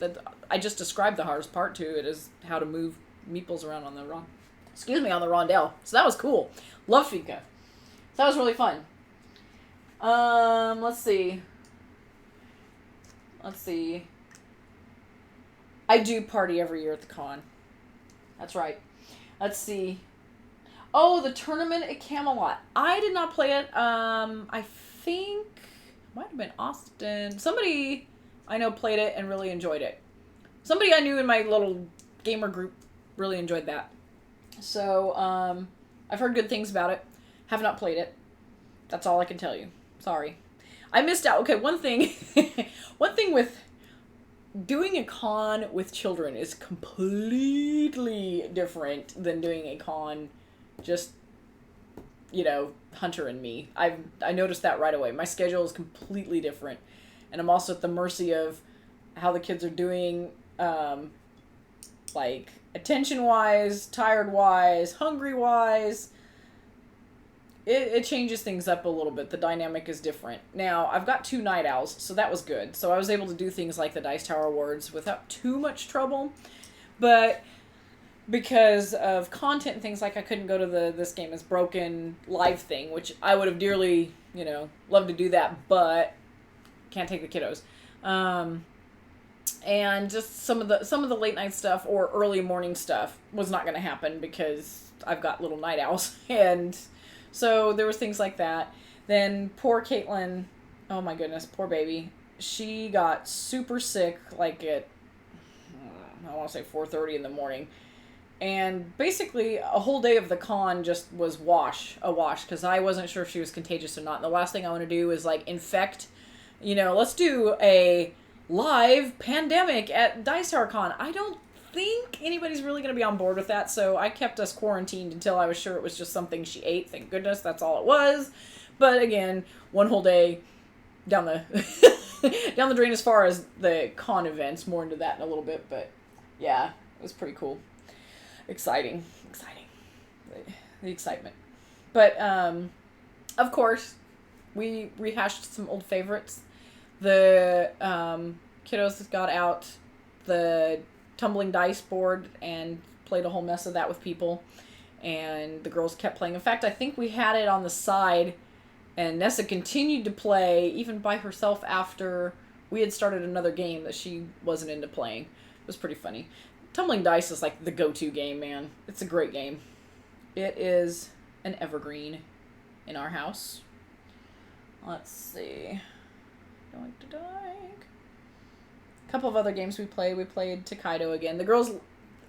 I just described the hardest part to it is how to move meeples around on the rondelle. So that was cool. Love Finca. So that was really fun. Let's see. I do party every year at the con. That's right. Let's see. Oh, the tournament at Camelot. I did not play it. I think might have been Austin. Somebody I know played it and really enjoyed it. Somebody I knew in my little gamer group really enjoyed that. So, I've heard good things about it. Have not played it. That's all I can tell you. Sorry. I missed out. Okay, one thing with doing a con with children is completely different than doing a con just, Hunter and me. I noticed that right away. My schedule is completely different. And I'm also at the mercy of how the kids are doing, attention-wise, tired-wise, hungry-wise. It changes things up a little bit. The dynamic is different. Now, I've got 2 night owls, so that was good. So I was able to do things like the Dice Tower Awards without too much trouble. But because of content and things, like I couldn't go to the This Game is Broken live thing, which I would have dearly, loved to do that, but can't take the kiddos. And just some of the late night stuff or early morning stuff was not going to happen because I've got little night owls. And so there was things like that. Then poor Caitlin, oh my goodness, poor baby. She got super sick like at, I want to say 4:30 in the morning. And basically a whole day of the con just was a wash because I wasn't sure if she was contagious or not. And the last thing I want to do is infect, let's do a live pandemic at Dice Tower Con. I don't think anybody's really going to be on board with that, so I kept us quarantined until I was sure it was just something she ate. Thank goodness that's all it was. But again, one whole day down the down the drain as far as the con events. More into that in a little bit, but yeah, it was pretty cool. Exciting. The excitement. But of course, we rehashed some old favorites. The kiddos got out the tumbling dice board and played a whole mess of that with people. And the girls kept playing. In fact, I think we had it on the side, and Nessa continued to play even by herself after we had started another game that she wasn't into playing. It was pretty funny. Tumbling dice is like the go-to game, man. It's a great game. It is an evergreen in our house. Let's see. Doink. A couple of other games we played. We played Tokaido again. The girls,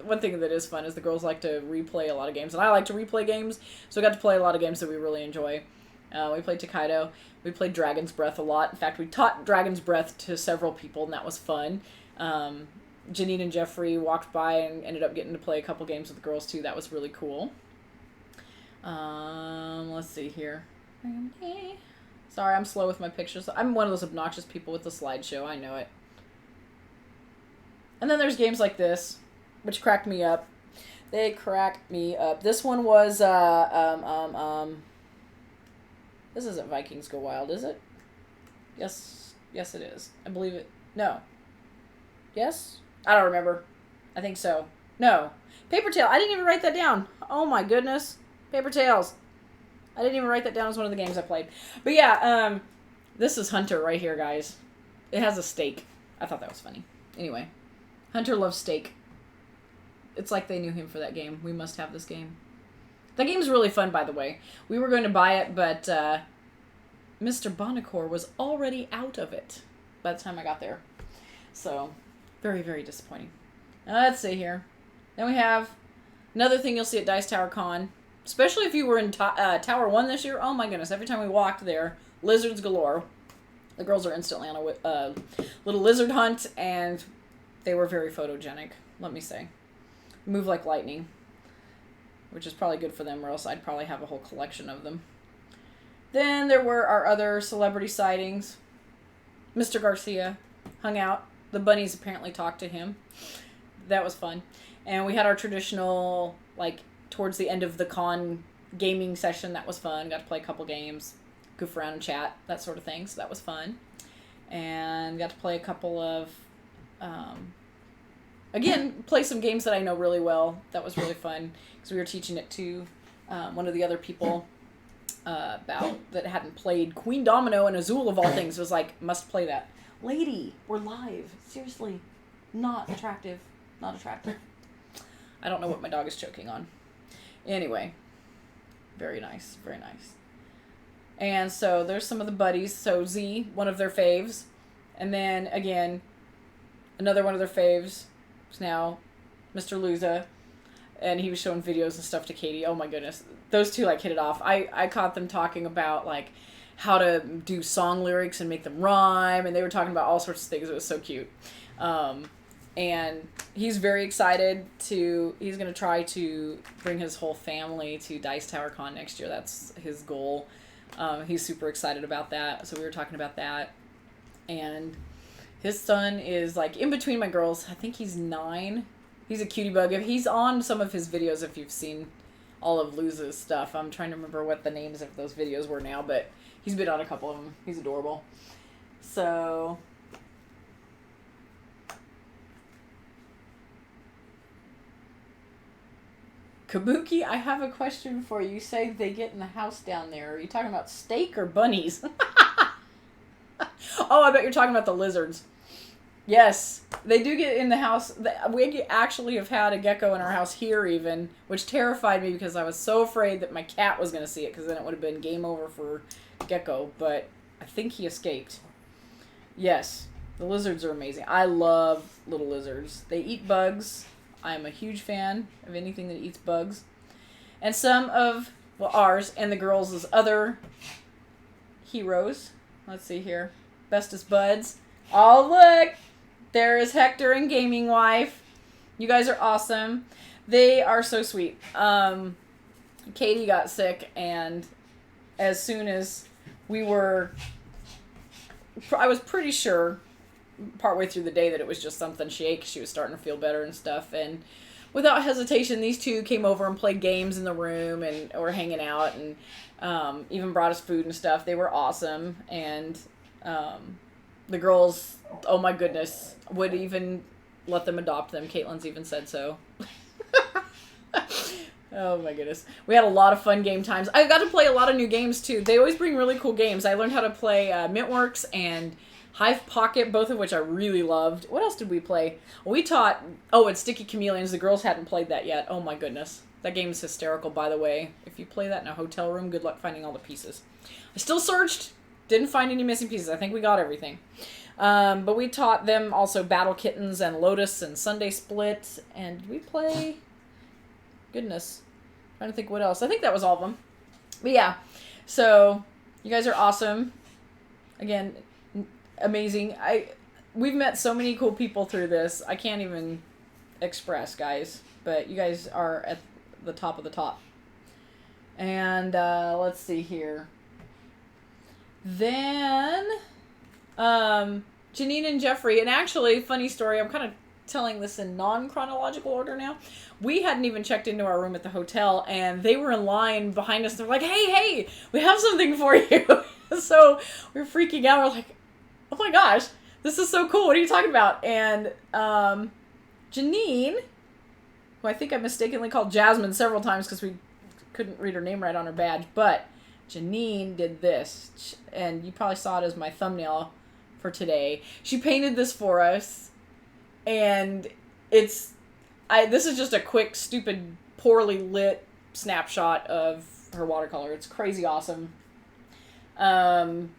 one thing that is fun is the girls like to replay a lot of games, and I like to replay games, so we got to play a lot of games that we really enjoy. We played Tokaido. We played Dragon's Breath a lot. In fact, we taught Dragon's Breath to several people, and that was fun. Janine and Jeffrey walked by and ended up getting to play a couple games with the girls, too. That was really cool. Let's see here. Sorry, I'm slow with my pictures. I'm one of those obnoxious people with the slideshow. I know it. And then there's games like this, which cracked me up. They cracked me up. This one was, this isn't Vikings Go Wild, is it? Yes, it is. I believe it. No. Yes? I don't remember. I think so. No. Paper Tale. I didn't even write that down. Oh my goodness. Paper Tales. I didn't even write that down as one of the games I played. But yeah, this is Hunter right here, guys. It has a steak. I thought that was funny. Anyway, Hunter loves steak. It's like they knew him for that game. We must have this game. That game's really fun, by the way. We were going to buy it, but Mr. Bonacore was already out of it by the time I got there. So, very, very disappointing. Now, let's see here. Then we have another thing you'll see at Dice Tower Con. Especially if you were in Tower 1 this year. Oh my goodness, every time we walked there, lizards galore. The girls are instantly on a little lizard hunt, and they were very photogenic, let me say. Move like lightning, which is probably good for them, or else I'd probably have a whole collection of them. Then there were our other celebrity sightings. Mr. Garcia hung out. The bunnies apparently talked to him. That was fun. And we had our traditional, towards the end of the con gaming session. That was fun. Got to play a couple games, goof around and chat, that sort of thing. So that was fun. And got to play a couple of, play some games that I know really well. That was really fun because we were teaching it to one of the other people about that hadn't played Queen Domino, and Azul of all things was like, must play that. Lady, we're live. Seriously, not attractive. Not attractive. I don't know what my dog is choking on. Anyway, very nice, very nice. And so there's some of the buddies. So Z, one of their faves. And then, again, another one of their faves is now Mr. Luza. And he was showing videos and stuff to Katie. Oh my goodness. Those two, like, hit it off. I caught them talking about, like, how to do song lyrics and make them rhyme. And they were talking about all sorts of things. It was so cute. And he's very excited he's going to try to bring his whole family to Dice Tower Con next year. That's his goal. He's super excited about that. So we were talking about that. And his son is, like, in between my girls. I think he's 9. He's a cutie bug. He's on some of his videos if you've seen all of Luz's stuff. I'm trying to remember what the names of those videos were now, but he's been on a couple of them. He's adorable. So... Kabuki, I have a question for you. You say they get in the house down there. Are you talking about steak or bunnies? Oh, I bet you're talking about the lizards. Yes, they do get in the house. We actually have had a gecko in our house here even, which terrified me because I was so afraid that my cat was going to see it because then it would have been game over for Gecko, but I think he escaped. Yes, the lizards are amazing. I love little lizards. They eat bugs. I'm a huge fan of anything that eats bugs. And some of, well, ours and the girls' other heroes. Let's see here. Bestest buds. Oh, look! There is Hector and Gaming Wife. You guys are awesome. They are so sweet. Katie got sick, and as soon as I was pretty sure partway through the day that it was just something she ate 'cause she was starting to feel better and stuff. And without hesitation, these two came over and played games in the room and were hanging out and even brought us food and stuff. They were awesome. And the girls, oh my goodness, would even let them adopt them. Caitlin's even said so. Oh my goodness. We had a lot of fun game times. I got to play a lot of new games too. They always bring really cool games. I learned how to play Mintworks and Hive Pocket, both of which I really loved. What else did we play? We taught, and Sticky Chameleons. The girls hadn't played that yet. Oh my goodness. That game is hysterical, by the way. If you play that in a hotel room, good luck finding all the pieces. I still searched. Didn't find any missing pieces. I think we got everything. But we taught them also Battle Kittens and Lotus and Sunday Split. And we play... Goodness. Trying to think what else. I think that was all of them. But yeah. So, you guys are awesome. Again... Amazing. We've met so many cool people through this. I can't even express, guys. But you guys are at the top of the top. And let's see here. Then Janine and Jeffrey. And actually, funny story, I'm kind of telling this in non-chronological order now. We hadn't even checked into our room at the hotel, and they were in line behind us. They're like, hey, we have something for you. So we're freaking out. We're like, oh my gosh, this is so cool. What are you talking about? And Janine, who I think I mistakenly called Jasmine several times because we couldn't read her name right on her badge, but Janine did this. And you probably saw it as my thumbnail for today. She painted this for us. And this is just a quick, stupid, poorly lit snapshot of her watercolor. It's crazy awesome. Wow.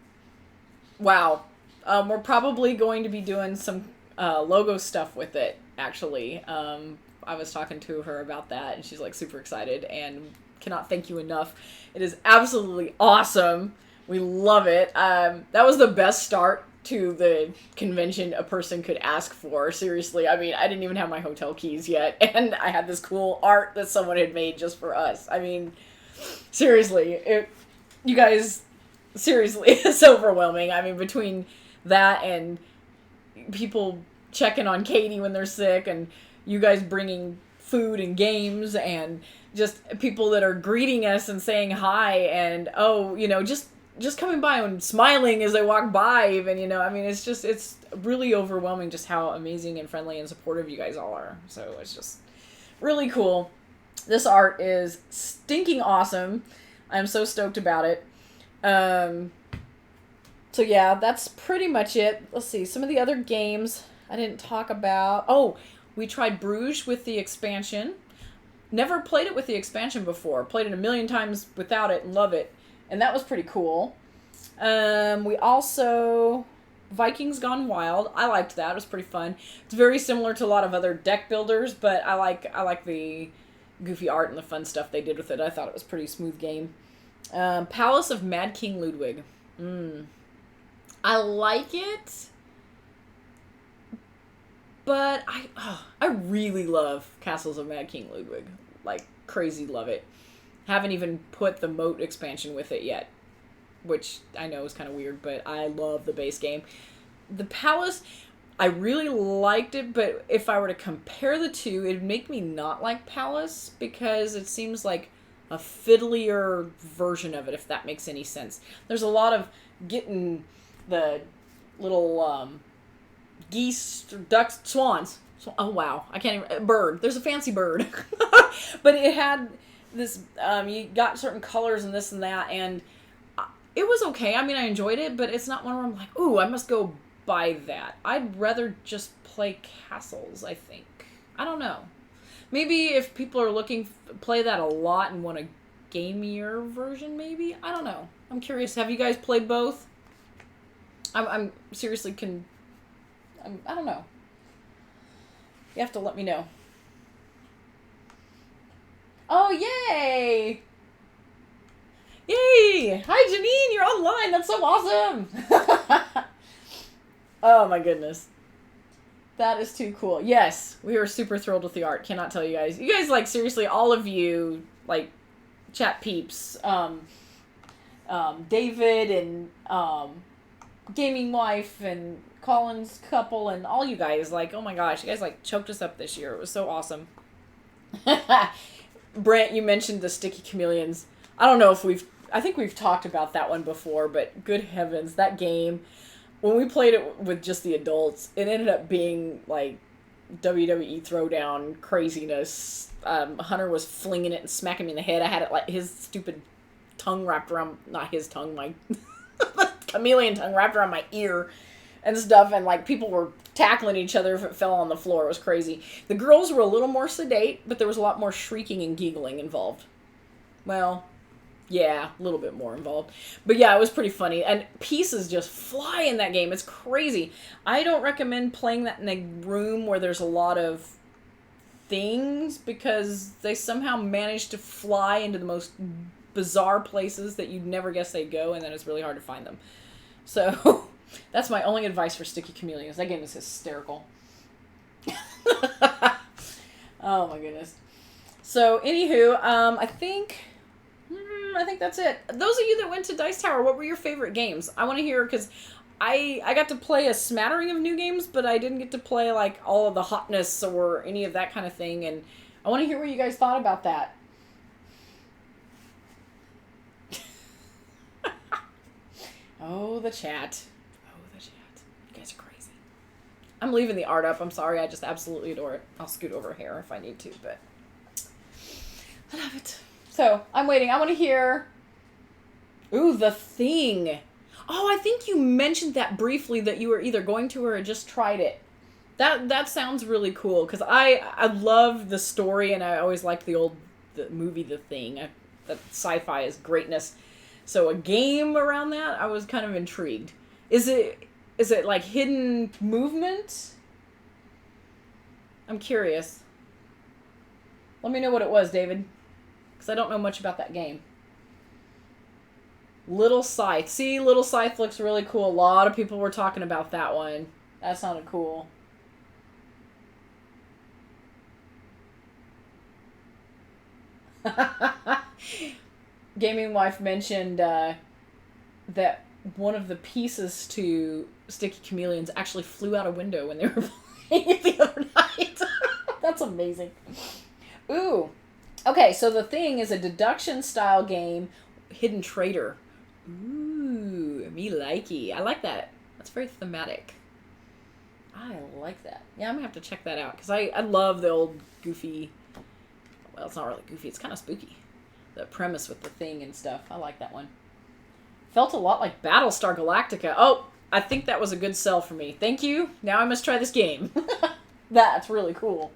We're probably going to be doing some logo stuff with it, actually. I was talking to her about that, and she's like super excited and cannot thank you enough. It is absolutely awesome. We love it. That was the best start to the convention a person could ask for. Seriously, I mean, I didn't even have my hotel keys yet, and I had this cool art that someone had made just for us. I mean, seriously, you guys, seriously, it's overwhelming. I mean, between that and people checking on Katie when they're sick, and you guys bringing food and games, and just people that are greeting us and saying hi, and just coming by and smiling as they walk by, even, I mean, it's really overwhelming just how amazing and friendly and supportive you guys all are. So it's just really cool. This art is stinking awesome. I'm so stoked about it. So yeah, that's pretty much it. Let's see, some of the other games I didn't talk about. Oh, we tried Bruges with the expansion. Never played it with the expansion before. Played it a million times without it and love it. And that was pretty cool. We also... Vikings Gone Wild. I liked that. It was pretty fun. It's very similar to a lot of other deck builders, but I like the goofy art and the fun stuff they did with it. I thought it was a pretty smooth game. Palace of Mad King Ludwig. I like it, but I really love Castles of Mad King Ludwig. Like, crazy love it. Haven't even put the moat expansion with it yet, which I know is kind of weird, but I love the base game. The Palace, I really liked it, but if I were to compare the two, it'd make me not like Palace, because it seems like a fiddlier version of it, if that makes any sense. There's a lot of getting the little geese, ducks, swans. Oh, wow. I can't even... Bird. There's a fancy bird. But it had this... you got certain colors and this and that, and it was okay. I mean, I enjoyed it, but it's not one where I'm like, ooh, I must go buy that. I'd rather just play castles, I think. I don't know. Maybe if people are looking... play that a lot and want a gamier version, maybe? I don't know. I'm curious. Have you guys played both? I'm seriously I don't know. You have to let me know. Oh, yay! Yay! Hi, Janine! You're online! That's so awesome! Oh, my goodness. That is too cool. Yes, we were super thrilled with the art. Cannot tell you guys. You guys, like, seriously, all of you, like, chat peeps, David and, Gaming Wife and Colin's couple and all you guys, like, oh my gosh, you guys, like, choked us up this year. It was so awesome. Brent, you mentioned the Sticky Chameleons. I don't know if I think we've talked about that one before, but good heavens, that game, when we played it with just the adults, it ended up being, like, WWE Throwdown craziness. Hunter was flinging it and smacking me in the head. I had it, like, his stupid tongue wrapped around, not his tongue, my chameleon tongue wrapped around my ear and stuff, and, like, people were tackling each other if it fell on the floor. It was crazy. The girls were a little more sedate, but there was a lot more shrieking and giggling involved. Well, yeah, a little bit more involved. But yeah, it was pretty funny. And pieces just fly in that game. It's crazy. I don't recommend playing that in a room where there's a lot of things, because they somehow manage to fly into the most bizarre places that you'd never guess they'd go, and then it's really hard to find them. So, that's my only advice for Sticky Chameleons. That game is hysterical. Oh my goodness. So, anywho, I think that's it. Those of you that went to Dice Tower, what were your favorite games? I want to hear, because I got to play a smattering of new games, but I didn't get to play, like, all of the hotness or any of that kind of thing, and I want to hear what you guys thought about that. Oh, the chat. You guys are crazy. I'm leaving the art up. I'm sorry. I just absolutely adore it. I'll scoot over here if I need to, but I love it. So, I'm waiting. I want to hear... Ooh, The Thing. Oh, I think you mentioned that briefly, that you were either going to or just tried it. That sounds really cool, because I love the story, and I always liked the movie The Thing. That sci-fi is greatness. So a game around that, I was kind of intrigued. Is it like hidden movement? I'm curious. Let me know what it was, David, because I don't know much about that game. Little Scythe. See, Little Scythe looks really cool. A lot of people were talking about that one. That sounded cool. Gaming Wife mentioned that one of the pieces to Sticky Chameleons actually flew out a window when they were playing it the other night. That's amazing. Ooh. Okay, so The Thing is a deduction-style game, hidden traitor. Ooh, me likey. I like that. That's very thematic. I like that. Yeah, I'm going to have to check that out, because I love the old goofy... Well, it's not really goofy. It's kind of spooky. The premise with The Thing and stuff. I like that one. Felt a lot like Battlestar Galactica. Oh, I think that was a good sell for me. Thank you. Now I must try this game. That's really cool.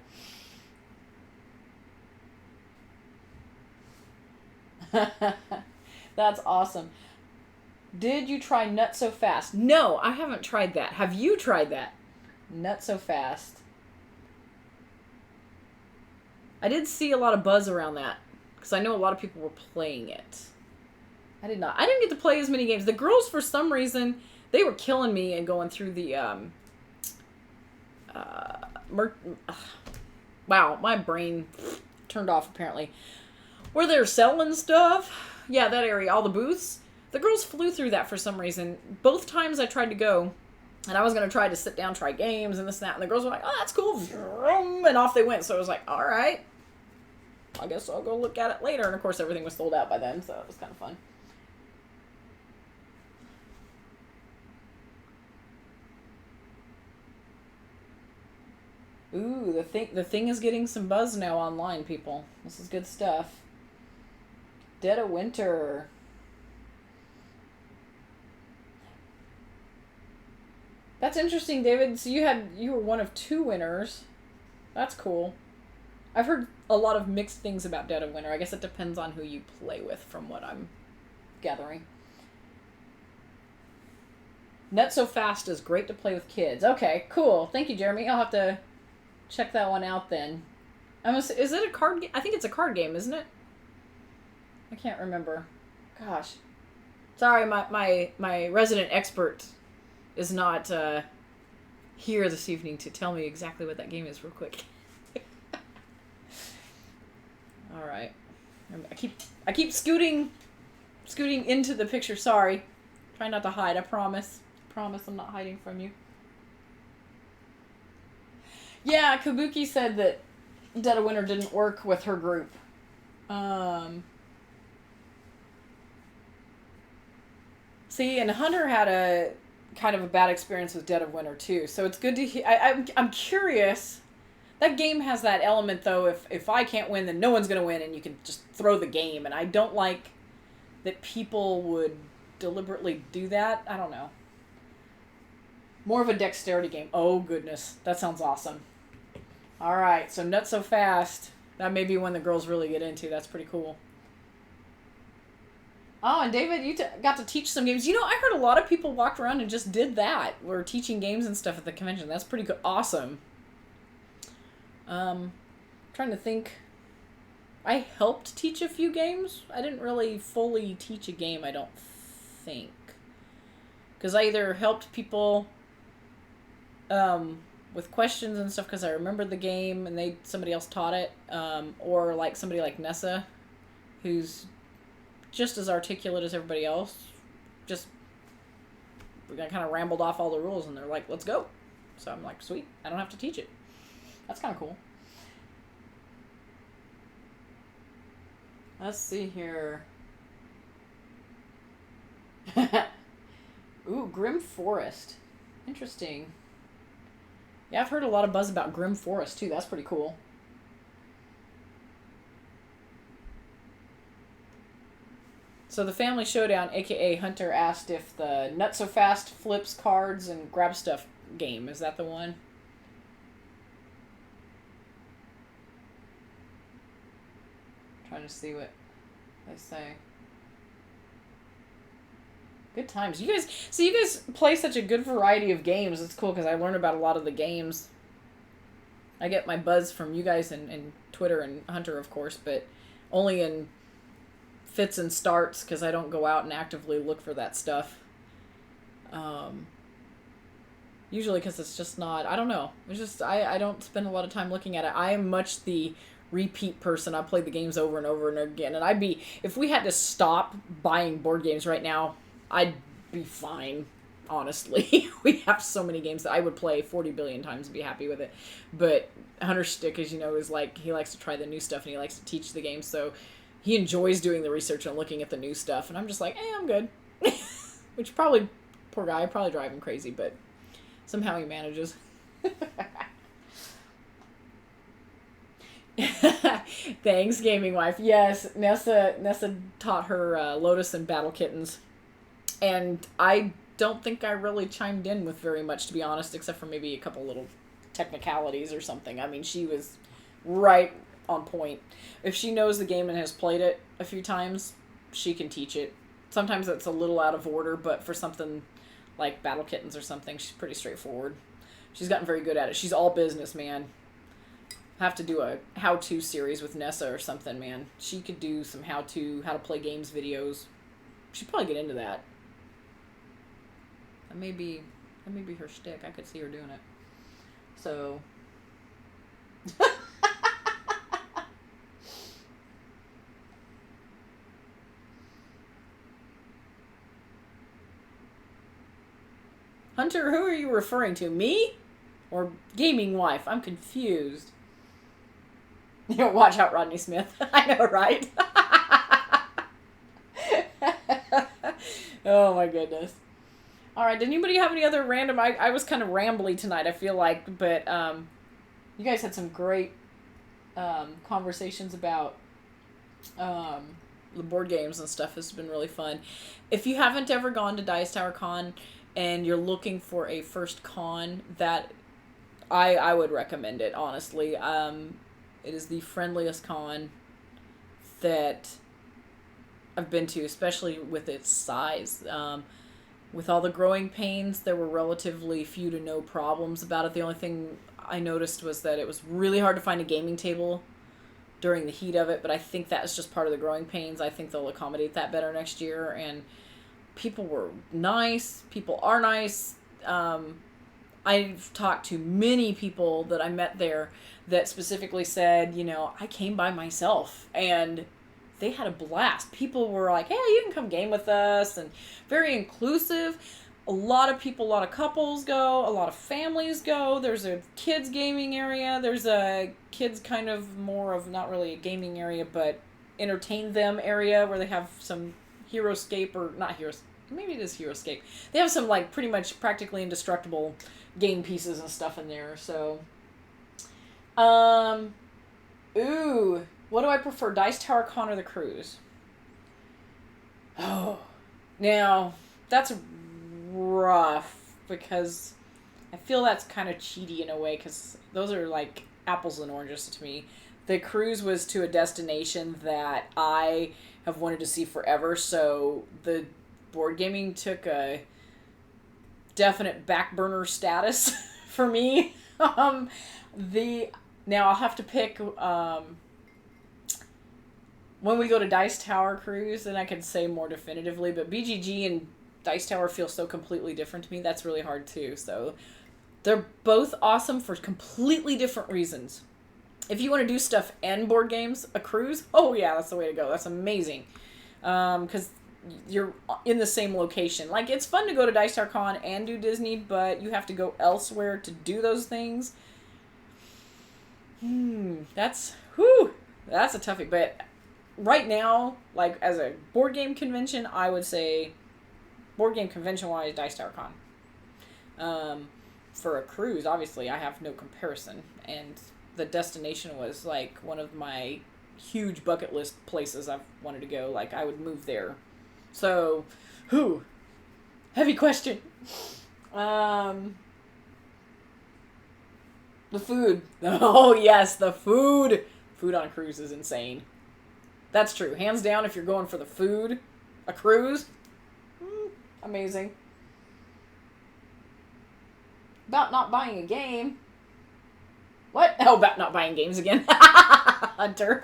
That's awesome. Did you try Nut So Fast? No, I haven't tried that. Have you tried that? Nut So Fast. I did see a lot of buzz around that, because I know a lot of people were playing it. I did not. I didn't get to play as many games. The girls, for some reason, they were killing me and going through the, wow, my brain turned off, apparently. Where they're selling stuff. Yeah, that area, all the booths. The girls flew through that for some reason. Both times I tried to go, and I was going to try to sit down, try games, and this and that, and the girls were like, oh, that's cool, and off they went. So I was like, all right, I guess I'll go look at it later. And of course, everything was sold out by then, so it was kind of fun. Ooh, the thing is getting some buzz now online, people. This is good stuff. Dead of Winter. That's interesting, David. So you were one of 2 winners. That's cool. I've heard a lot of mixed things about Dead of Winter. I guess it depends on who you play with, from what I'm gathering. Nut So Fast is great to play with kids. Okay, cool. Thank you, Jeremy. I'll have to check that one out then. Is it a card game? I think it's a card game, isn't it? I can't remember. Gosh. Sorry, my resident expert is not here this evening to tell me exactly what that game is real quick. All right. I keep scooting into the picture. Sorry. Try not to hide. I promise. Promise I'm not hiding from you. Yeah, Kabuki said that Dead of Winter didn't work with her group. See, and Hunter had a kind of a bad experience with Dead of Winter too. So it's good to hear. I'm curious. That game has that element though. If I can't win, then no one's gonna win, and you can just throw the game. And I don't like that people would deliberately do that. I don't know. More of a dexterity game. Oh goodness, that sounds awesome. All right, so Nut So Fast. That may be one the girls really get into. That's pretty cool. Oh, and David, you got to teach some games. You know, I heard a lot of people walked around and just did that. Were teaching games and stuff at the convention. That's pretty good. Awesome. Trying to think. I helped teach a few games. I didn't really fully teach a game, I don't think. Because I either helped people with questions and stuff because I remembered the game and somebody else taught it, or like somebody like Nessa, who's just as articulate as everybody else. We kind of rambled off all the rules and they're like, let's go. So I'm like, sweet, I don't have to teach it. That's kind of cool. Let's see here. Ooh, Grim Forest. Interesting. Yeah, I've heard a lot of buzz about Grim Forest too. That's pretty cool. So the Family Showdown, aka Hunter, asked if the Nut So Fast flips cards and grab stuff game. Is that the one? Trying to see what they say. Good times. You guys play such a good variety of games. It's cool because I learn about a lot of the games. I get my buzz from you guys and Twitter and Hunter, of course, but only in fits and starts because I don't go out and actively look for that stuff. Usually because it's just not, I don't know. It's just, I don't spend a lot of time looking at it. I am much the repeat person. I play the games over and over and again. And if we had to stop buying board games right now, I'd be fine, honestly. We have so many games that I would play 40 billion times and be happy with it. But Hunter's shtick, as you know, is like, he likes to try the new stuff and he likes to teach the game. So he enjoys doing the research and looking at the new stuff. And I'm just like, I'm good. Which probably, poor guy, probably drive him crazy, but somehow he manages. Thanks, gaming wife. Yes, Nessa taught her Lotus and Battle Kittens. And I don't think I really chimed in with very much, to be honest, except for maybe a couple little technicalities or something. I mean, she was right on point. If she knows the game and has played it a few times, she can teach it Sometimes it's a little out of order, but for something like Battle Kittens or something, she's pretty straightforward. She's gotten very good at it. She's all business, man. Have to do a how-to series with Nessa or something, man. She could do some how to play games videos. She'd probably get into that. That may be her shtick. I could see her doing it. So. Hunter, who are you referring to? Me? Or gaming wife? I'm confused. You know, watch out, Rodney Smith. I know, right? Oh my goodness. Alright, did anybody have any other random... I was kind of rambly tonight, I feel like, but you guys had some great conversations about the board games and stuff. This has been really fun. If you haven't ever gone to Dice Tower Con and you're looking for a first con, that I would recommend it, honestly. It is the friendliest con that I've been to, especially with its size. With all the growing pains, there were relatively few to no problems about it. The only thing I noticed was that it was really hard to find a gaming table during the heat of it, but I think that is just part of the growing pains. I think they'll accommodate that better next year, and people were nice. People are nice. I've talked to many people that I met there that specifically said, you know, I came by myself, and they had a blast. People were like, hey, you can come game with us, and very inclusive. A lot of people, a lot of couples go, a lot of families go. There's a kids gaming area. There's a kids kind of more of not really a gaming area, but entertain them area where they have some HeroScape, or not Heroes, maybe it is HeroScape. They have some like pretty much practically indestructible game pieces and stuff in there. So, ooh, what do I prefer, Dice Tower Con or the cruise? Oh, now that's rough because I feel that's kind of cheaty in a way, because those are like apples and oranges to me. The cruise was to a destination that I have wanted to see forever, so the board gaming took a definite back burner status for me. Now I'll have to pick when we go to Dice Tower Cruise, and I can say more definitively, but BGG and Dice Tower feel so completely different to me. That's really hard too. So they're both awesome for completely different reasons. If you want to do stuff and board games, a cruise, oh yeah, that's the way to go. That's amazing. Because you're in the same location. Like, it's fun to go to Dice Tower Con and do Disney, but you have to go elsewhere to do those things. That's a toughie. But right now, like, as a board game convention, I would say board game convention-wise, Dice Tower Con. For a cruise, obviously, I have no comparison. And the destination was, like, one of my huge bucket list places I've wanted to go. Like, I would move there. So, heavy question. The food. Oh, yes, the food. Food on a cruise is insane. That's true. Hands down, if you're going for the food, a cruise, amazing. About not buying a game. What? Oh, about not buying games again. Hunter.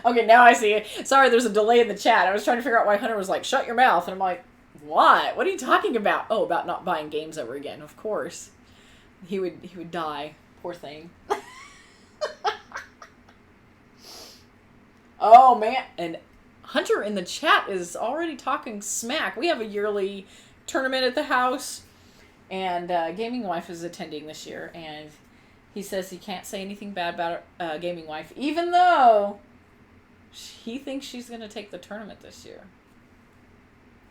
Okay, now I see it. Sorry, there's a delay in the chat. I was trying to figure out why Hunter was like, shut your mouth. And I'm like, what? What are you talking about? Oh, about not buying games ever again. Of course. He would die. Poor thing. Oh, man. And Hunter in the chat is already talking smack. We have a yearly tournament at the house, and Gaming Wife is attending this year, and he says he can't say anything bad about Gaming Wife, even though he thinks she's going to take the tournament this year.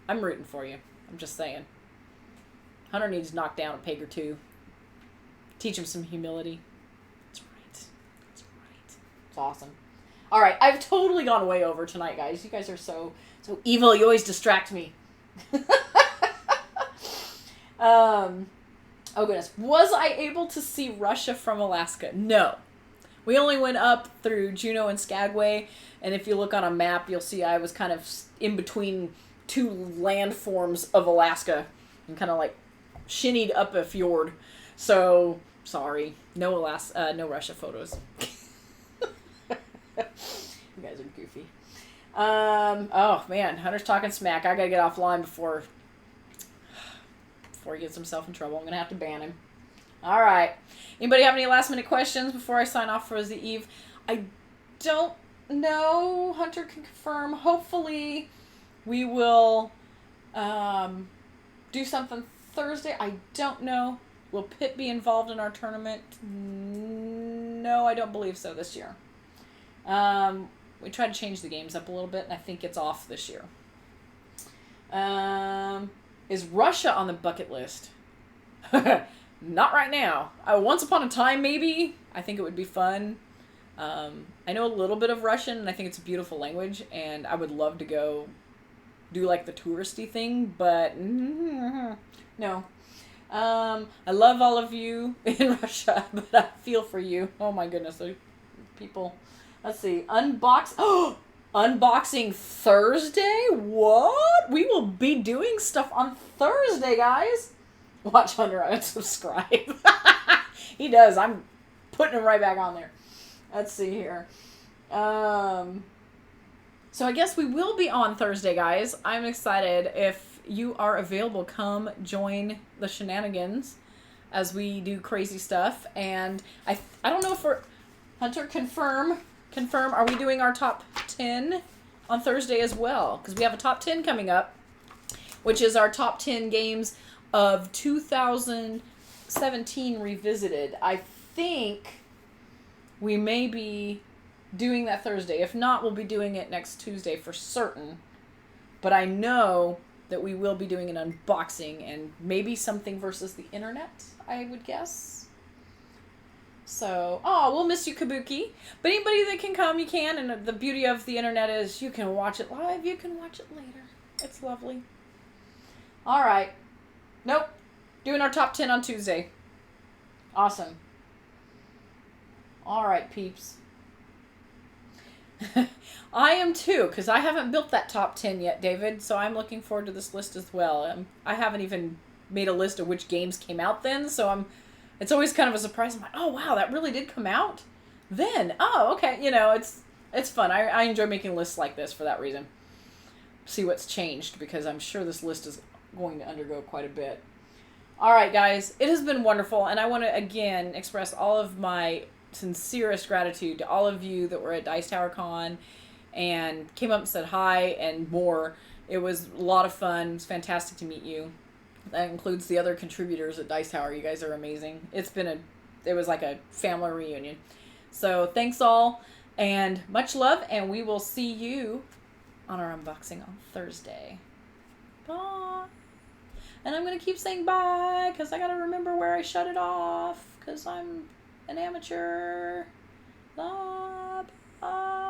I'm rooting for you. I'm just saying. Hunter needs to knock down a peg or two. Teach him some humility. That's right. That's right. It's awesome. All right, I've totally gone way over tonight, guys. You guys are so evil. You always distract me. Oh, goodness. Was I able to see Russia from Alaska? No. We only went up through Juneau and Skagway, and if you look on a map, you'll see I was kind of in between two landforms of Alaska and kind of like shinnied up a fjord. So, sorry. No Russia photos. You guys are goofy. Oh man, Hunter's talking smack. I gotta get offline before he gets himself in trouble. I'm gonna have to ban him. All right. Anybody have any last minute questions before I sign off for the eve? I don't know. Hunter can confirm. Hopefully, we will do something Thursday. I don't know. Will Pitt be involved in our tournament? No, I don't believe so this year. We tried to change the games up a little bit, and I think it's off this year. Is Russia on the bucket list? Not right now. Once upon a time, maybe. I think it would be fun. I know a little bit of Russian, and I think it's a beautiful language, and I would love to go do like the touristy thing, but no. I love all of you in Russia, but I feel for you. Oh my goodness, those people. Let's see. Unboxing Thursday? What? We will be doing stuff on Thursday, guys. Watch Hunter unsubscribe. He does. I'm putting him right back on there. Let's see here. So I guess we will be on Thursday, guys. I'm excited. If you are available, come join the shenanigans as we do crazy stuff. And I don't know if Hunter, confirm, are we doing our top 10 on Thursday as well? Because we have a top 10 coming up, which is our top 10 games of 2017 revisited. I think we may be doing that Thursday. If not, we'll be doing it next Tuesday for certain. But I know that we will be doing an unboxing and maybe something versus the internet, I would guess. So, we'll miss you, Kabuki. But anybody that can come, you can. And the beauty of the internet is you can watch it live, you can watch it later. It's lovely. All right. Nope. Doing our top 10 on Tuesday. Awesome. All right, peeps. I am too, because I haven't built that top 10 yet, David. So I'm looking forward to this list as well. I haven't even made a list of which games came out then. So it's always kind of a surprise. I'm like, oh, wow, that really did come out then. Oh, okay. You know, it's fun. I enjoy making lists like this for that reason. See what's changed, because I'm sure this list is going to undergo quite a bit. All right, guys, it has been wonderful, and I want to again express all of my sincerest gratitude to all of you that were at Dice Tower Con and came up and said hi and more. It was a lot of fun. It's fantastic to meet you. That includes the other contributors at Dice Tower. You guys are amazing. It was like a family reunion. So thanks all, and much love, and we will see you on our unboxing on Thursday. Bye. And I'm going to keep saying bye, because I got to remember where I shut it off, because I'm an amateur. Bye. Bye.